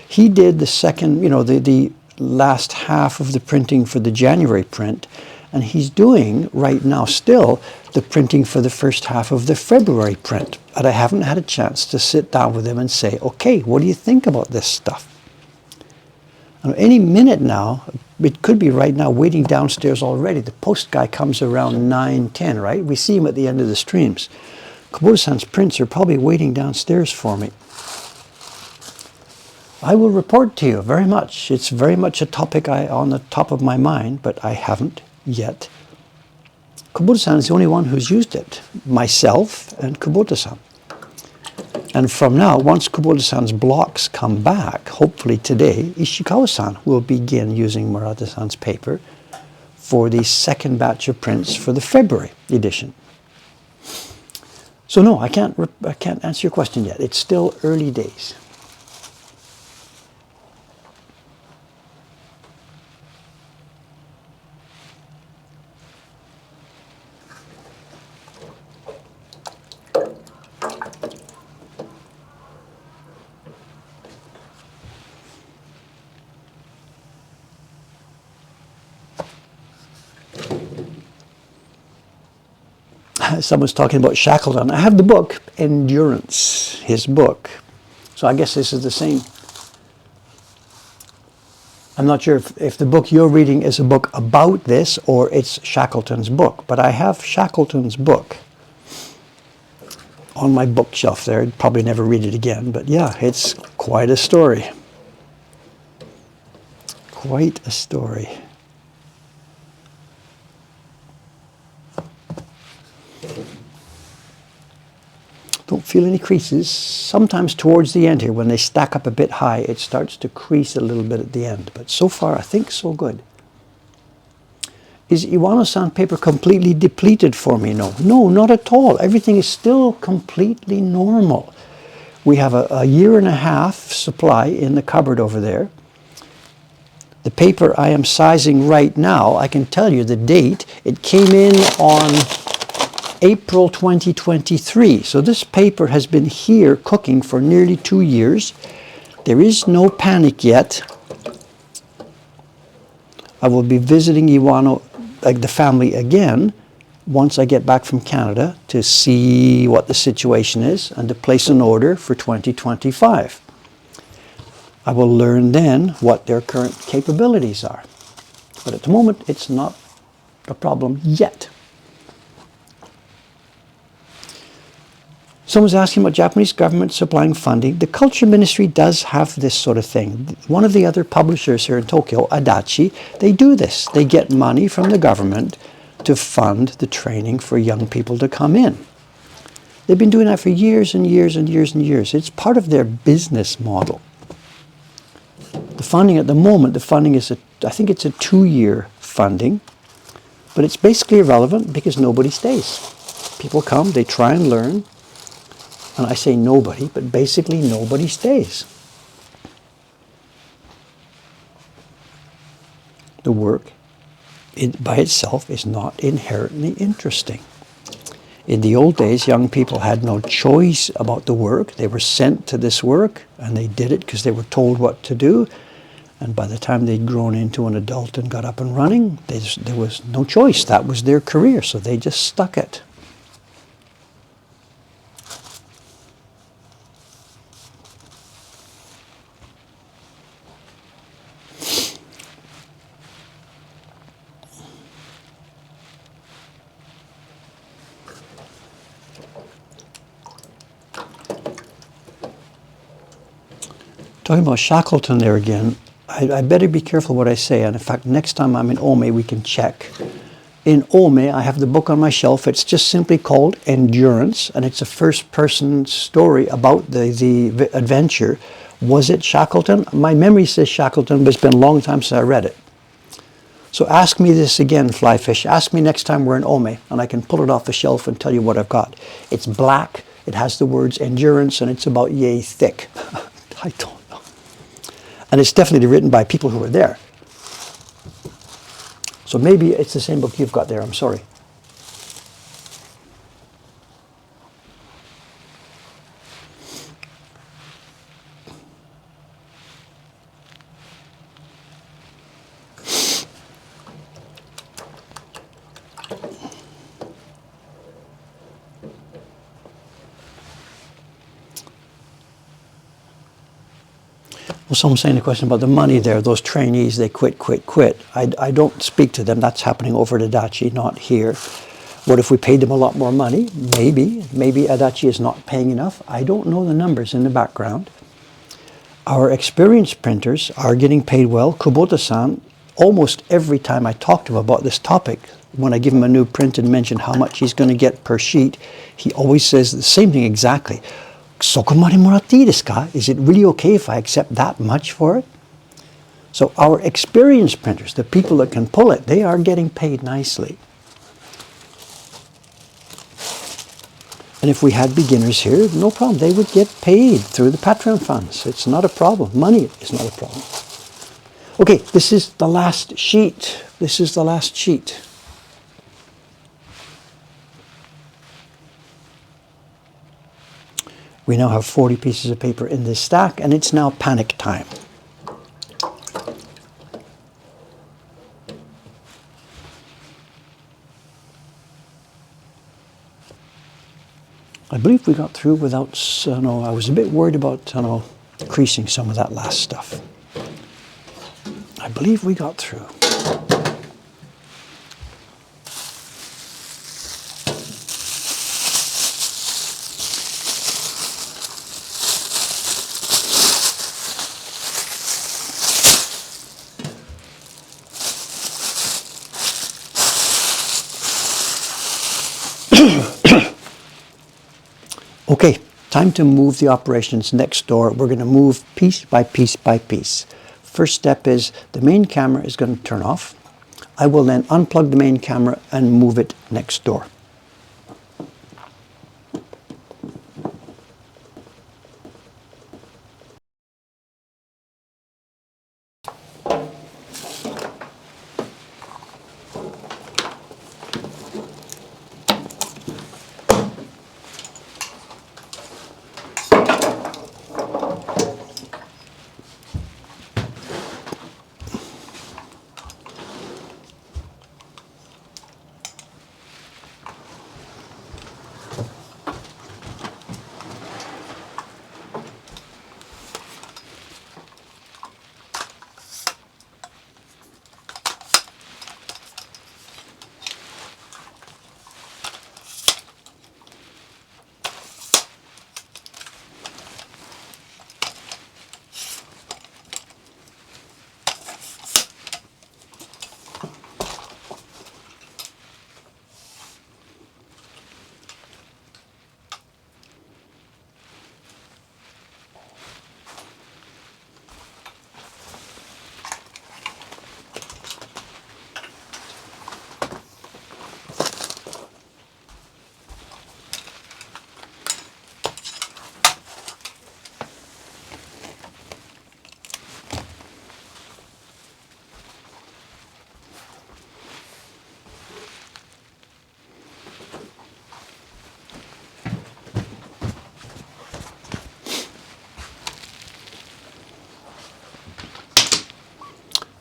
He did the second, the last half of the printing for the January print, and he's doing right now still the printing for the first half of the February print. But I haven't had a chance to sit down with him and say, okay, what do you think about this stuff? Any minute now, it could be right now waiting downstairs already. The post guy comes around 9:10, right? We see him at the end of the streams. Kubota-san's prints are probably waiting downstairs for me. I will report to you very much. It's very much a topic on the top of my mind, but I haven't yet. Kubota-san is the only one who's used it. Myself and Kubota-san. And from now, once Kubota-san's blocks come back, hopefully today, Ishikawa-san will begin using Murata-san's paper for the second batch of prints for the February edition. So no, I can't answer your question yet. It's still early days. Someone's talking about Shackleton. I have the book, Endurance, his book. So I guess this is the same. I'm not sure if the book you're reading is a book about this or it's Shackleton's book, but I have Shackleton's book on my bookshelf there. I'd probably never read it again, but yeah, it's quite a story. Quite a story. Don't feel any creases. Sometimes towards the end here, when they stack up a bit high, it starts to crease a little bit at the end. But so far, I think so good. Is Iwano-san paper completely depleted for me? No. No, not at all. Everything is still completely normal. We have a year and a half supply in the cupboard over there. The paper I am sizing right now, I can tell you the date. It came in on April 2023. So this paper has been here cooking for nearly 2 years. There is no panic yet. I will be visiting Iwano, like the family again, once I get back from Canada to see what the situation is and to place an order for 2025. I will learn then what their current capabilities are. But at the moment, it's not a problem yet. Someone's asking about Japanese government supplying funding. The Culture Ministry does have this sort of thing. One of the other publishers here in Tokyo, Adachi, they do this. They get money from the government to fund the training for young people to come in. They've been doing that for years and years and years and years. It's part of their business model. The funding at the moment, the funding is, I think it's a 2-year funding, but it's basically irrelevant because nobody stays. People come, they try and learn, and I say nobody, but basically nobody stays. The work by itself is not inherently interesting. In the old days, young people had no choice about the work. They were sent to this work, and they did it because they were told what to do. And by the time they'd grown into an adult and got up and running, there was no choice. That was their career, so they just stuck it. Talking about Shackleton there again, I better be careful what I say. And in fact, next time I'm in Ome, we can check. In Ome, I have the book on my shelf. It's just simply called Endurance, and it's a first-person story about the adventure. Was it Shackleton? My memory says Shackleton, but it's been a long time since I read it. So ask me this again, Flyfish. Ask me next time we're in Ome, and I can pull it off the shelf and tell you what I've got. It's black. It has the words Endurance, and it's about yay thick. I don't know. And it's definitely written by people who were there. So maybe it's the same book you've got there. I'm sorry. someone saying a question about the money there. Those trainees, they quit. I don't speak to them. That's happening over at Adachi, not here. What if we paid them a lot more money? Maybe. Maybe Adachi is not paying enough. I don't know the numbers in the background. Our experienced printers are getting paid well. Kubota-san, almost every time I talk to him about this topic, when I give him a new print and mention how much he's going to get per sheet, he always says the same thing exactly. そこまでもらっていいですか? Is it really okay if I accept that much for it? So our experienced printers, the people that can pull it, they are getting paid nicely. And if we had beginners here, no problem. They would get paid through the Patreon funds. It's not a problem. Money is not a problem. Okay, this is the last sheet. This is the last sheet. We now have 40 pieces of paper in this stack, and it's now panic time. I believe we got through without, no, I was a bit worried about, creasing some of that last stuff. I believe we got through. Okay, time to move the operations next door. We're going to move piece by piece by piece. First step is the main camera is going to turn off. I will then unplug the main camera and move it next door.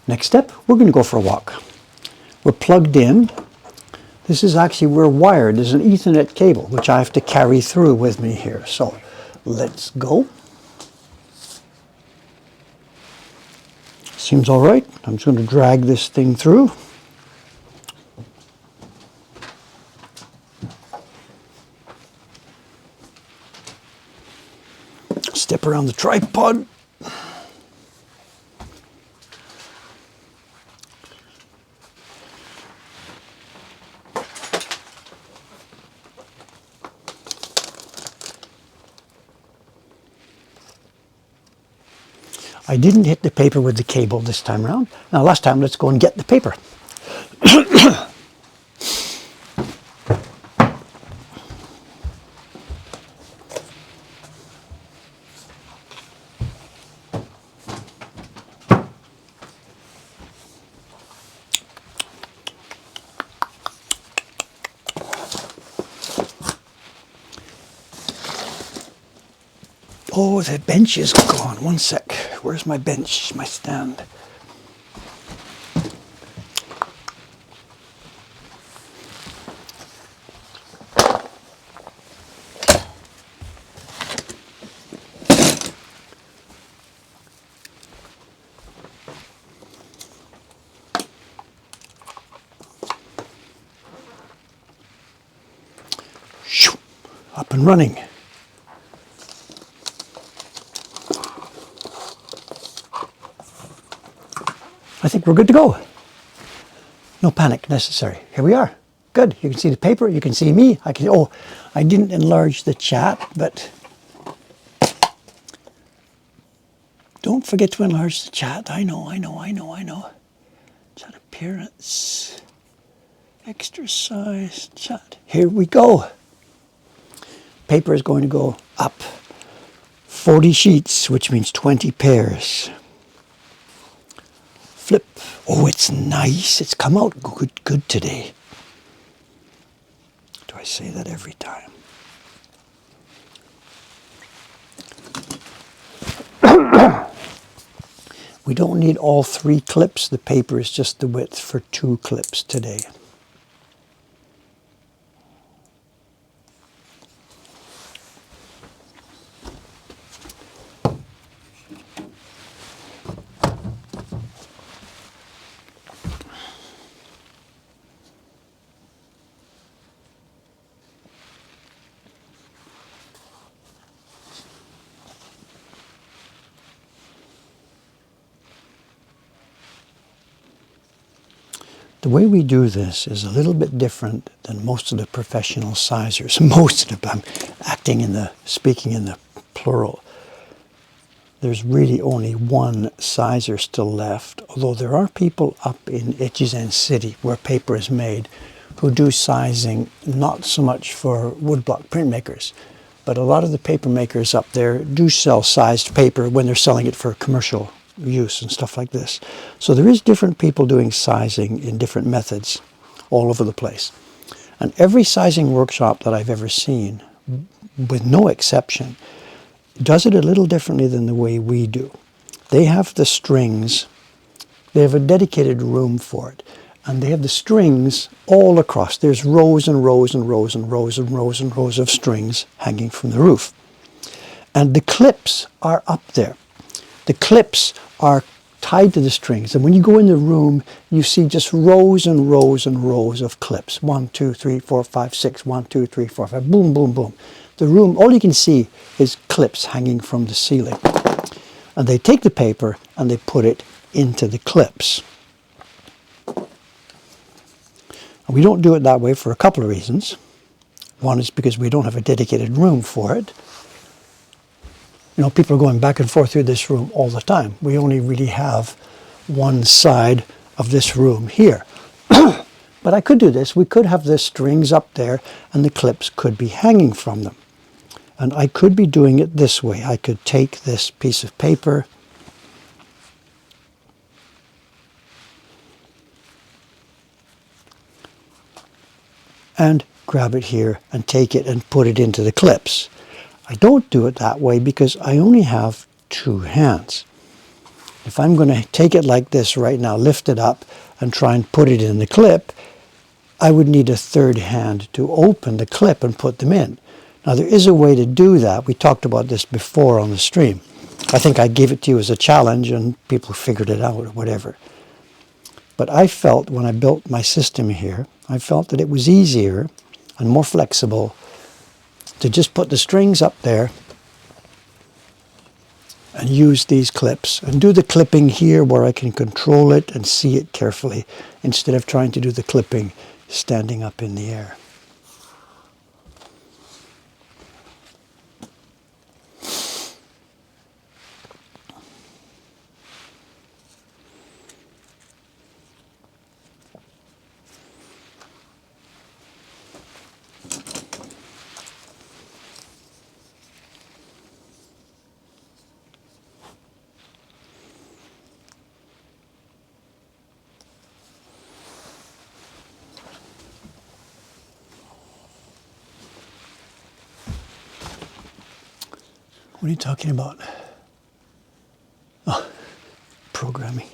Next step, we're going to go for a walk. We're plugged in. This is actually, we're wired. There's an Ethernet cable, which I have to carry through with me here. So let's go. Seems all right. I'm just going to drag this thing through. Step around the tripod. I didn't hit the paper with the cable this time around. Now last time, let's go and get the paper. Oh, the bench is gone. One sec. Where's my bench, my stand? up and running. I think we're good to go. No panic necessary. Here we are. Good. You can see the paper. You can see me. Oh, I didn't enlarge the chat, but don't forget to enlarge the chat. I know. Chat appearance. Extra size chat. Here we go. Paper is going to go up 40 sheets, which means 20 pairs. Flip. Oh, it's nice. It's come out good today. Do I say that every time? We don't need all 3 clips. The paper is just the width for 2 clips today. The way we do this is a little bit different than most of the professional sizers. Most of them, I'm speaking in the plural. There's really only one sizer still left, although there are people up in Echizen City, where paper is made, who do sizing not so much for woodblock printmakers, but a lot of the paper makers up there do sell sized paper when they're selling it for commercial use and stuff like this. So there is different people doing sizing in different methods all over the place. And every sizing workshop that I've ever seen, with no exception, does it a little differently than the way we do. They have the strings, they have a dedicated room for it, and they have the strings all across. There's rows and rows and rows and rows and rows and rows of strings hanging from the roof. And the clips are up there. The clips are tied to the strings, and when you go in the room, you see just rows and rows and rows of clips. 1, 2, 3, 4, 5, 6, 1, 2, 3, 4, 5, boom, boom, boom. The room, all you can see is clips hanging from the ceiling. And they take the paper and they put it into the clips. And we don't do it that way for a couple of reasons. One is because we don't have a dedicated room for it. You know, people are going back and forth through this room all the time. We only really have one side of this room here. But I could do this. We could have the strings up there and the clips could be hanging from them. And I could be doing it this way. I could take this piece of paper and grab it here and take it and put it into the clips. I don't do it that way because I only have 2 hands. If I'm going to take it like this right now, lift it up and try and put it in the clip, I would need a 3rd hand to open the clip and put them in. Now there is a way to do that. We talked about this before on the stream. I think I gave it to you as a challenge and people figured it out or whatever. But I felt when I built my system here, I felt that it was easier and more flexible to just put the strings up there and use these clips and do the clipping here where I can control it and see it carefully instead of trying to do the clipping standing up in the air. What are you talking about? Oh, programming.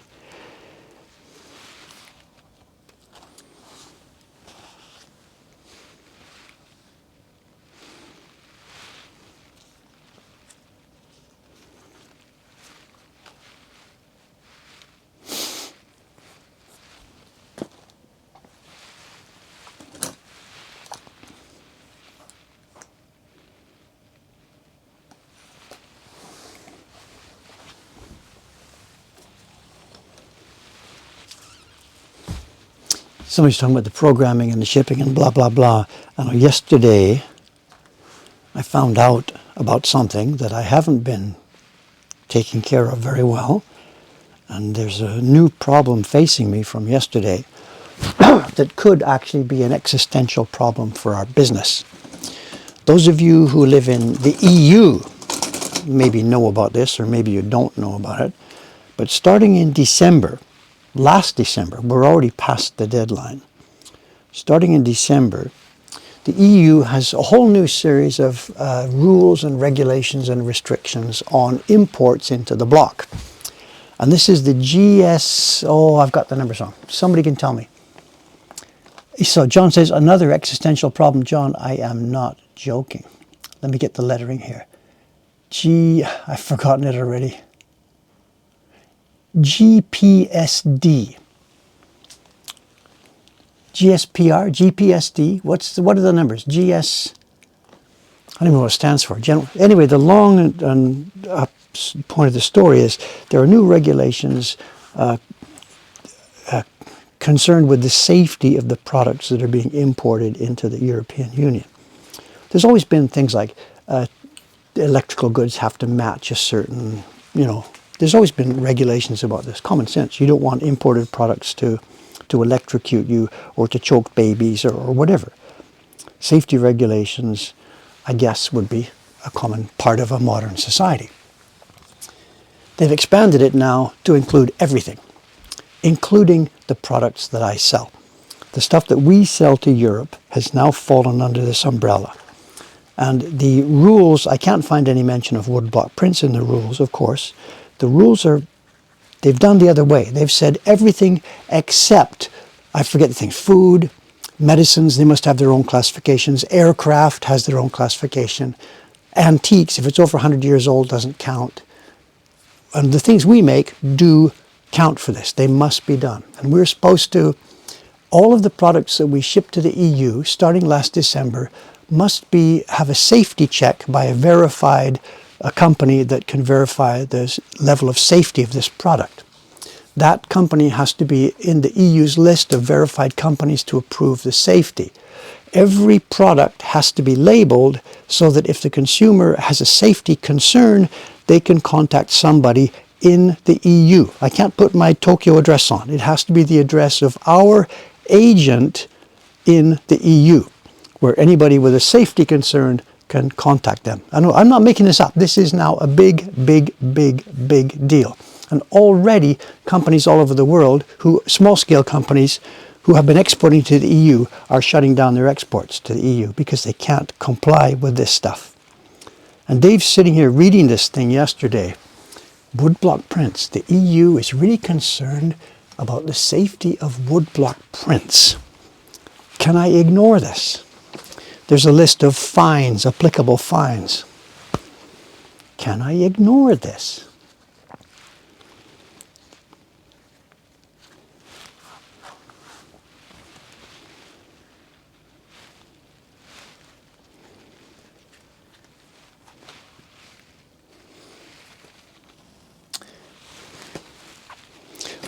somebody's talking about the programming and the shipping and blah, blah, blah. And yesterday, I found out about something that I haven't been taking care of very well. And there's a new problem facing me from yesterday that could actually be an existential problem for our business. Those of you who live in the EU maybe know about this, or maybe you don't know about it. But starting in December, last December, we're already past the deadline. Starting in December, the EU has a whole new series of rules and regulations and restrictions on imports into the bloc. And this is the I've got the numbers wrong. Somebody can tell me. So John says, another existential problem. John, I am not joking. Let me get the lettering here. I've forgotten it already. GPSD. GSPR, GPSD, what are the numbers? I don't even know what it stands for. Anyway, the long and point of the story is there are new regulations concerned with the safety of the products that are being imported into the European Union. There's always been things like electrical goods have to match a certain, there's always been regulations about this. Common sense. You don't want imported products to electrocute you or to choke babies or whatever. Safety regulations, I guess, would be a common part of a modern society. They've expanded it now to include everything, including the products that I sell. The stuff that we sell to Europe has now fallen under this umbrella. And the rules, I can't find any mention of woodblock prints in the rules, of course. The rules they've done the other way. They've said everything except, I forget the thing, food, medicines, they must have their own classifications. Aircraft has their own classification. Antiques, if it's over 100 years old, doesn't count. And the things we make do count for this. They must be done. And we're supposed to, all of the products that we ship to the EU, starting last December, must have a safety check by a company that can verify the level of safety of this product. That company has to be in the EU's list of verified companies to approve the safety. Every product has to be labeled so that if the consumer has a safety concern, they can contact somebody in the EU. I can't put my Tokyo address on. It has to be the address of our agent in the EU, where anybody with a safety concern can contact them. I know, I'm not making this up. This is now a big, big, big, big deal. And already companies all over the world, small-scale companies who have been exporting to the EU, are shutting down their exports to the EU because they can't comply with this stuff. And Dave's sitting here reading this thing yesterday. Woodblock prints. The EU is really concerned about the safety of woodblock prints. Can I ignore this? There's a list of fines, applicable fines. Can I ignore this?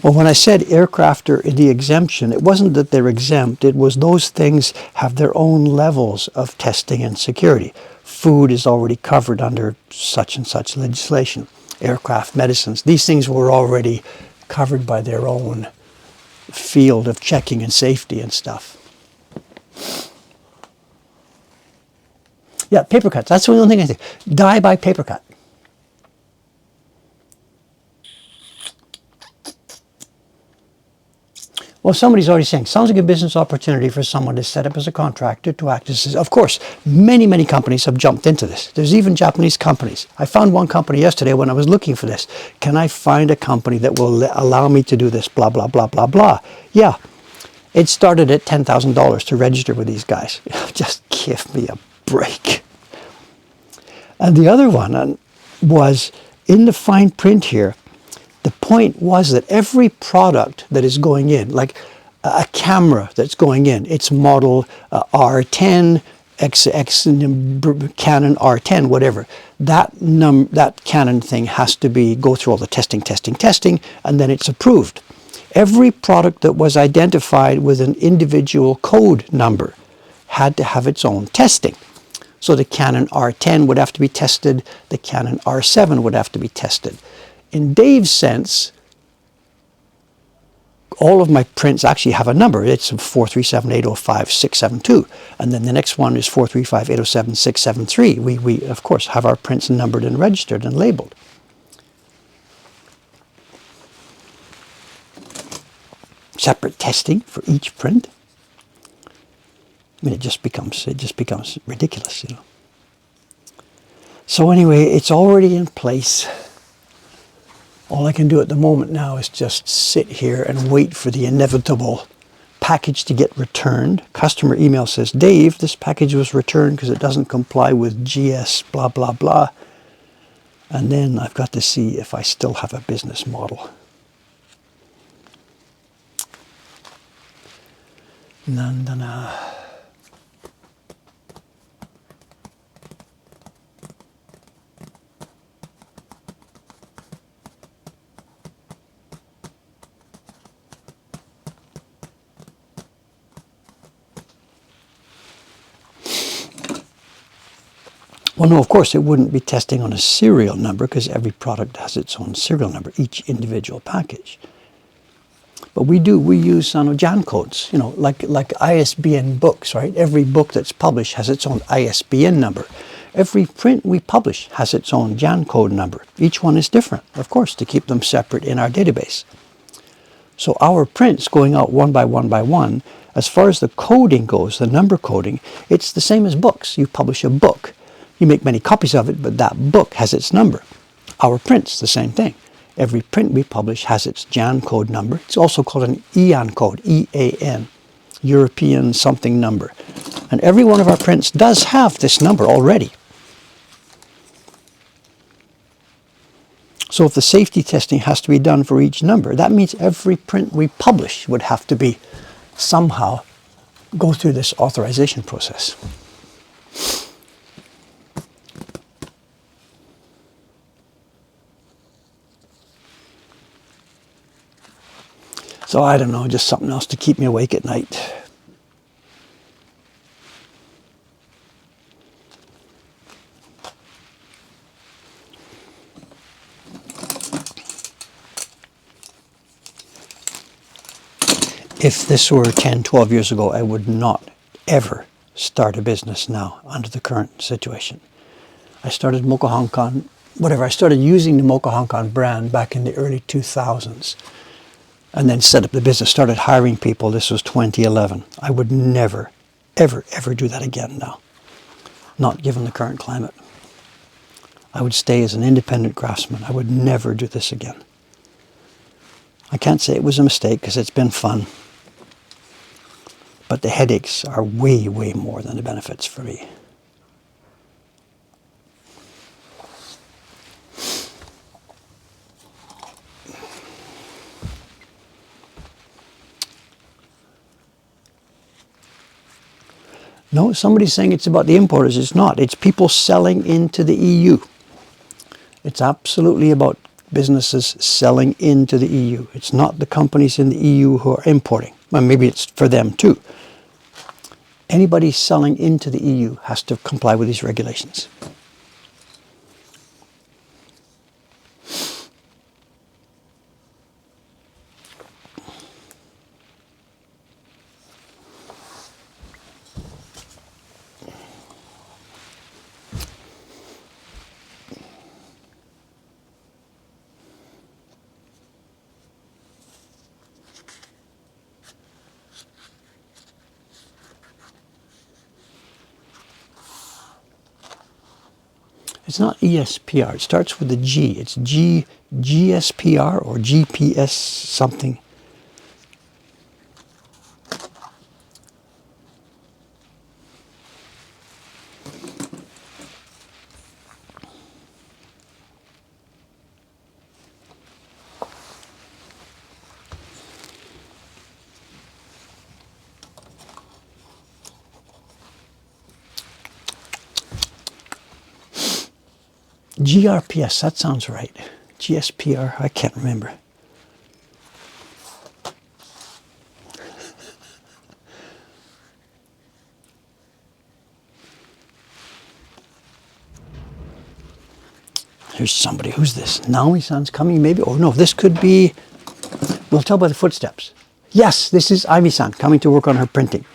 Well, when I said aircraft are in the exemption, it wasn't that they're exempt. It was those things have their own levels of testing and security. Food is already covered under such and such legislation. Aircraft, medicines, these things were already covered by their own field of checking and safety and stuff. Yeah, paper cuts. That's the only thing I think. Die by paper cut. Well, somebody's already saying, sounds like a business opportunity for someone to set up as a contractor to act as, of course, many, many companies have jumped into this. There's even Japanese companies. I found one company yesterday when I was looking for this. Can I find a company that will allow me to do this, blah, blah, blah, blah, blah. Yeah, it started at $10,000 to register with these guys. Just give me a break. And the other one was in the fine print here. The point was that every product that is going in, like a camera that's going in, its model R10, XX, Canon R10, whatever, that Canon thing has to go through all the testing, and then it's approved. every product that was identified with an individual code number had to have its own testing. So the Canon R10 would have to be tested, the Canon R7 would have to be tested. In Dave's sense, all of my prints actually have a number. It's 437-805-672. And then the next one is 435-807-673. We, of course, have our prints numbered and registered and labeled. Separate testing for each print. I mean, it just becomes ridiculous, you know. So anyway, it's already in place. All I can do at the moment now is just sit here and wait for the inevitable package to get returned. Customer email says, Dave, this package was returned because it doesn't comply with GS blah, blah, blah. And then I've got to see if I still have a business model. Nandana. Well, no, of course, it wouldn't be testing on a serial number because every product has its own serial number, each individual package. But we use Jan codes, you know, like ISBN books, right? Every book that's published has its own ISBN number. Every print we publish has its own Jan code number. Each one is different, of course, to keep them separate in our database. So our prints going out one by one, as far as the coding goes, the number coding, it's the same as books. You publish a book. You make many copies of it, but that book has its number. Our prints, the same thing. Every print we publish has its Jan code number. It's also called an EAN code, E-A-N, European something number. And every one of our prints does have this number already. So if the safety testing has to be done for each number, that means every print we publish would have to be somehow go through this authorization process. So I don't know, just something else to keep me awake at night. If this were 10, 12 years ago, I would not ever start a business now under the current situation. I started Mokuhankan, I started using the Mokuhankan brand back in the early 2000s. And then set up the business, started hiring people. This was 2011. I would never, ever, ever do that again now. Not given the current climate. I would stay as an independent craftsman. I would never do this again. I can't say it was a mistake because it's been fun. But the headaches are way, way more than the benefits for me. No, somebody's saying it's about the importers. It's not. It's people selling into the EU. It's absolutely about businesses selling into the EU. It's not the companies in the EU who are importing. Well, maybe it's for them too. Anybody selling into the EU has to comply with these regulations. It's not ESPR. It starts with a G. It's GSPR or GPS something. GRPS, that sounds right. GSPR, I can't remember. Here's somebody. Who's this? Naomi-san's coming, maybe? Oh, no, this could be... We'll tell by the footsteps. Yes, this is Ivy-san coming to work on her printing.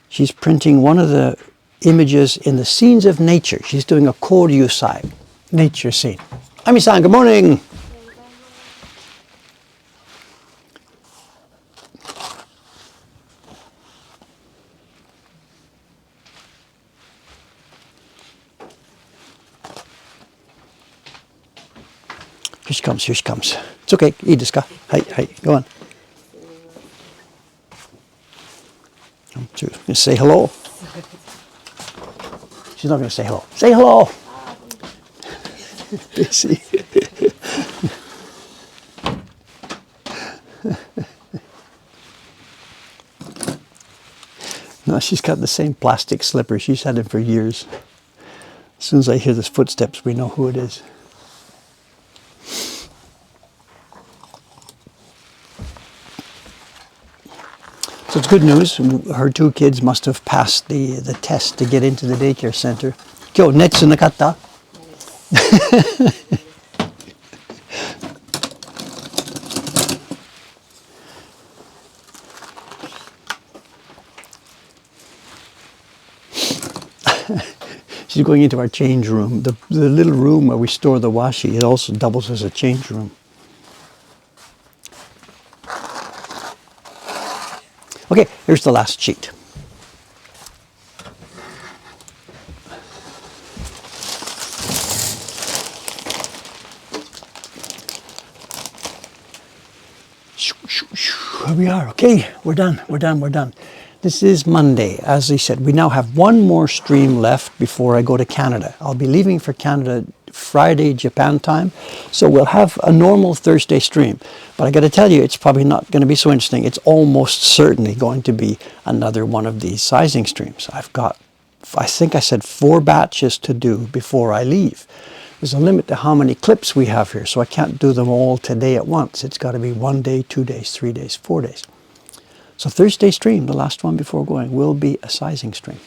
She's printing one of the images in the scenes of nature. She's doing a koryusai, nature scene. Ivy-san, good morning. Here she comes, here she comes. It's okay, いいですか? Hi, go on. Just say hello. She's not going to say hello. Say hello! Busy. No, she's got the same plastic slipper. She's had them for years. As soon as I hear the footsteps, we know who it is. So it's good news. Her two kids must have passed the test to get into the daycare center. 今日熱なかった? She's going into our change room. The little room where we store the washi, it also doubles as a change room. Okay, here's the last sheet. Here we are. Okay, we're done. This is Monday. As I said, we now have one more stream left before I go to Canada. I'll be leaving for Canada Friday, Japan time. So we'll have a normal Thursday stream. But I got to tell you, it's probably not going to be so interesting. It's almost certainly going to be another one of these sizing streams. I've got, I think I said 4 batches to do before I leave. There's a limit to how many clips we have here, so I can't do them all today at once. It's got to be 1 day, 2 days, 3 days, 4 days. So Thursday stream, the last one before going, will be a sizing stream.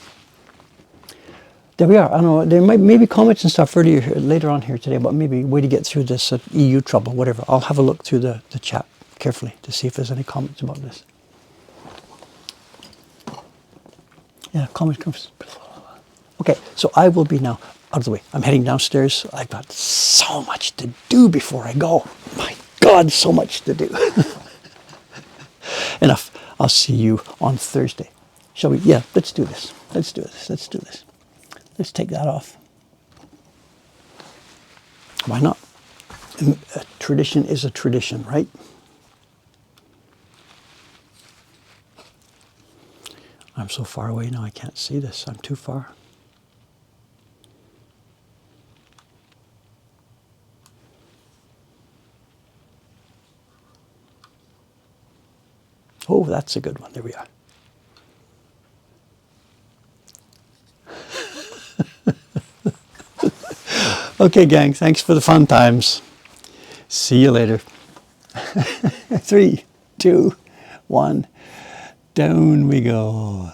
There we are. I don't know, there may be comments and stuff later on here today, but maybe way to get through this EU trouble, whatever. I'll have a look through the chat carefully to see if there's any comments about this. Yeah, comments. Okay, so I will be now out of the way. I'm heading downstairs. I've got so much to do before I go. My God, so much to do. Enough. I'll see you on Thursday. Shall we? Yeah, let's do this. Let's take that off. Why not? A tradition is a tradition, right? I'm so far away now I can't see this. I'm too far. Oh, that's a good one. There we are. Okay, gang. Thanks for the fun times. See you later. 3, 2, 1. Down we go.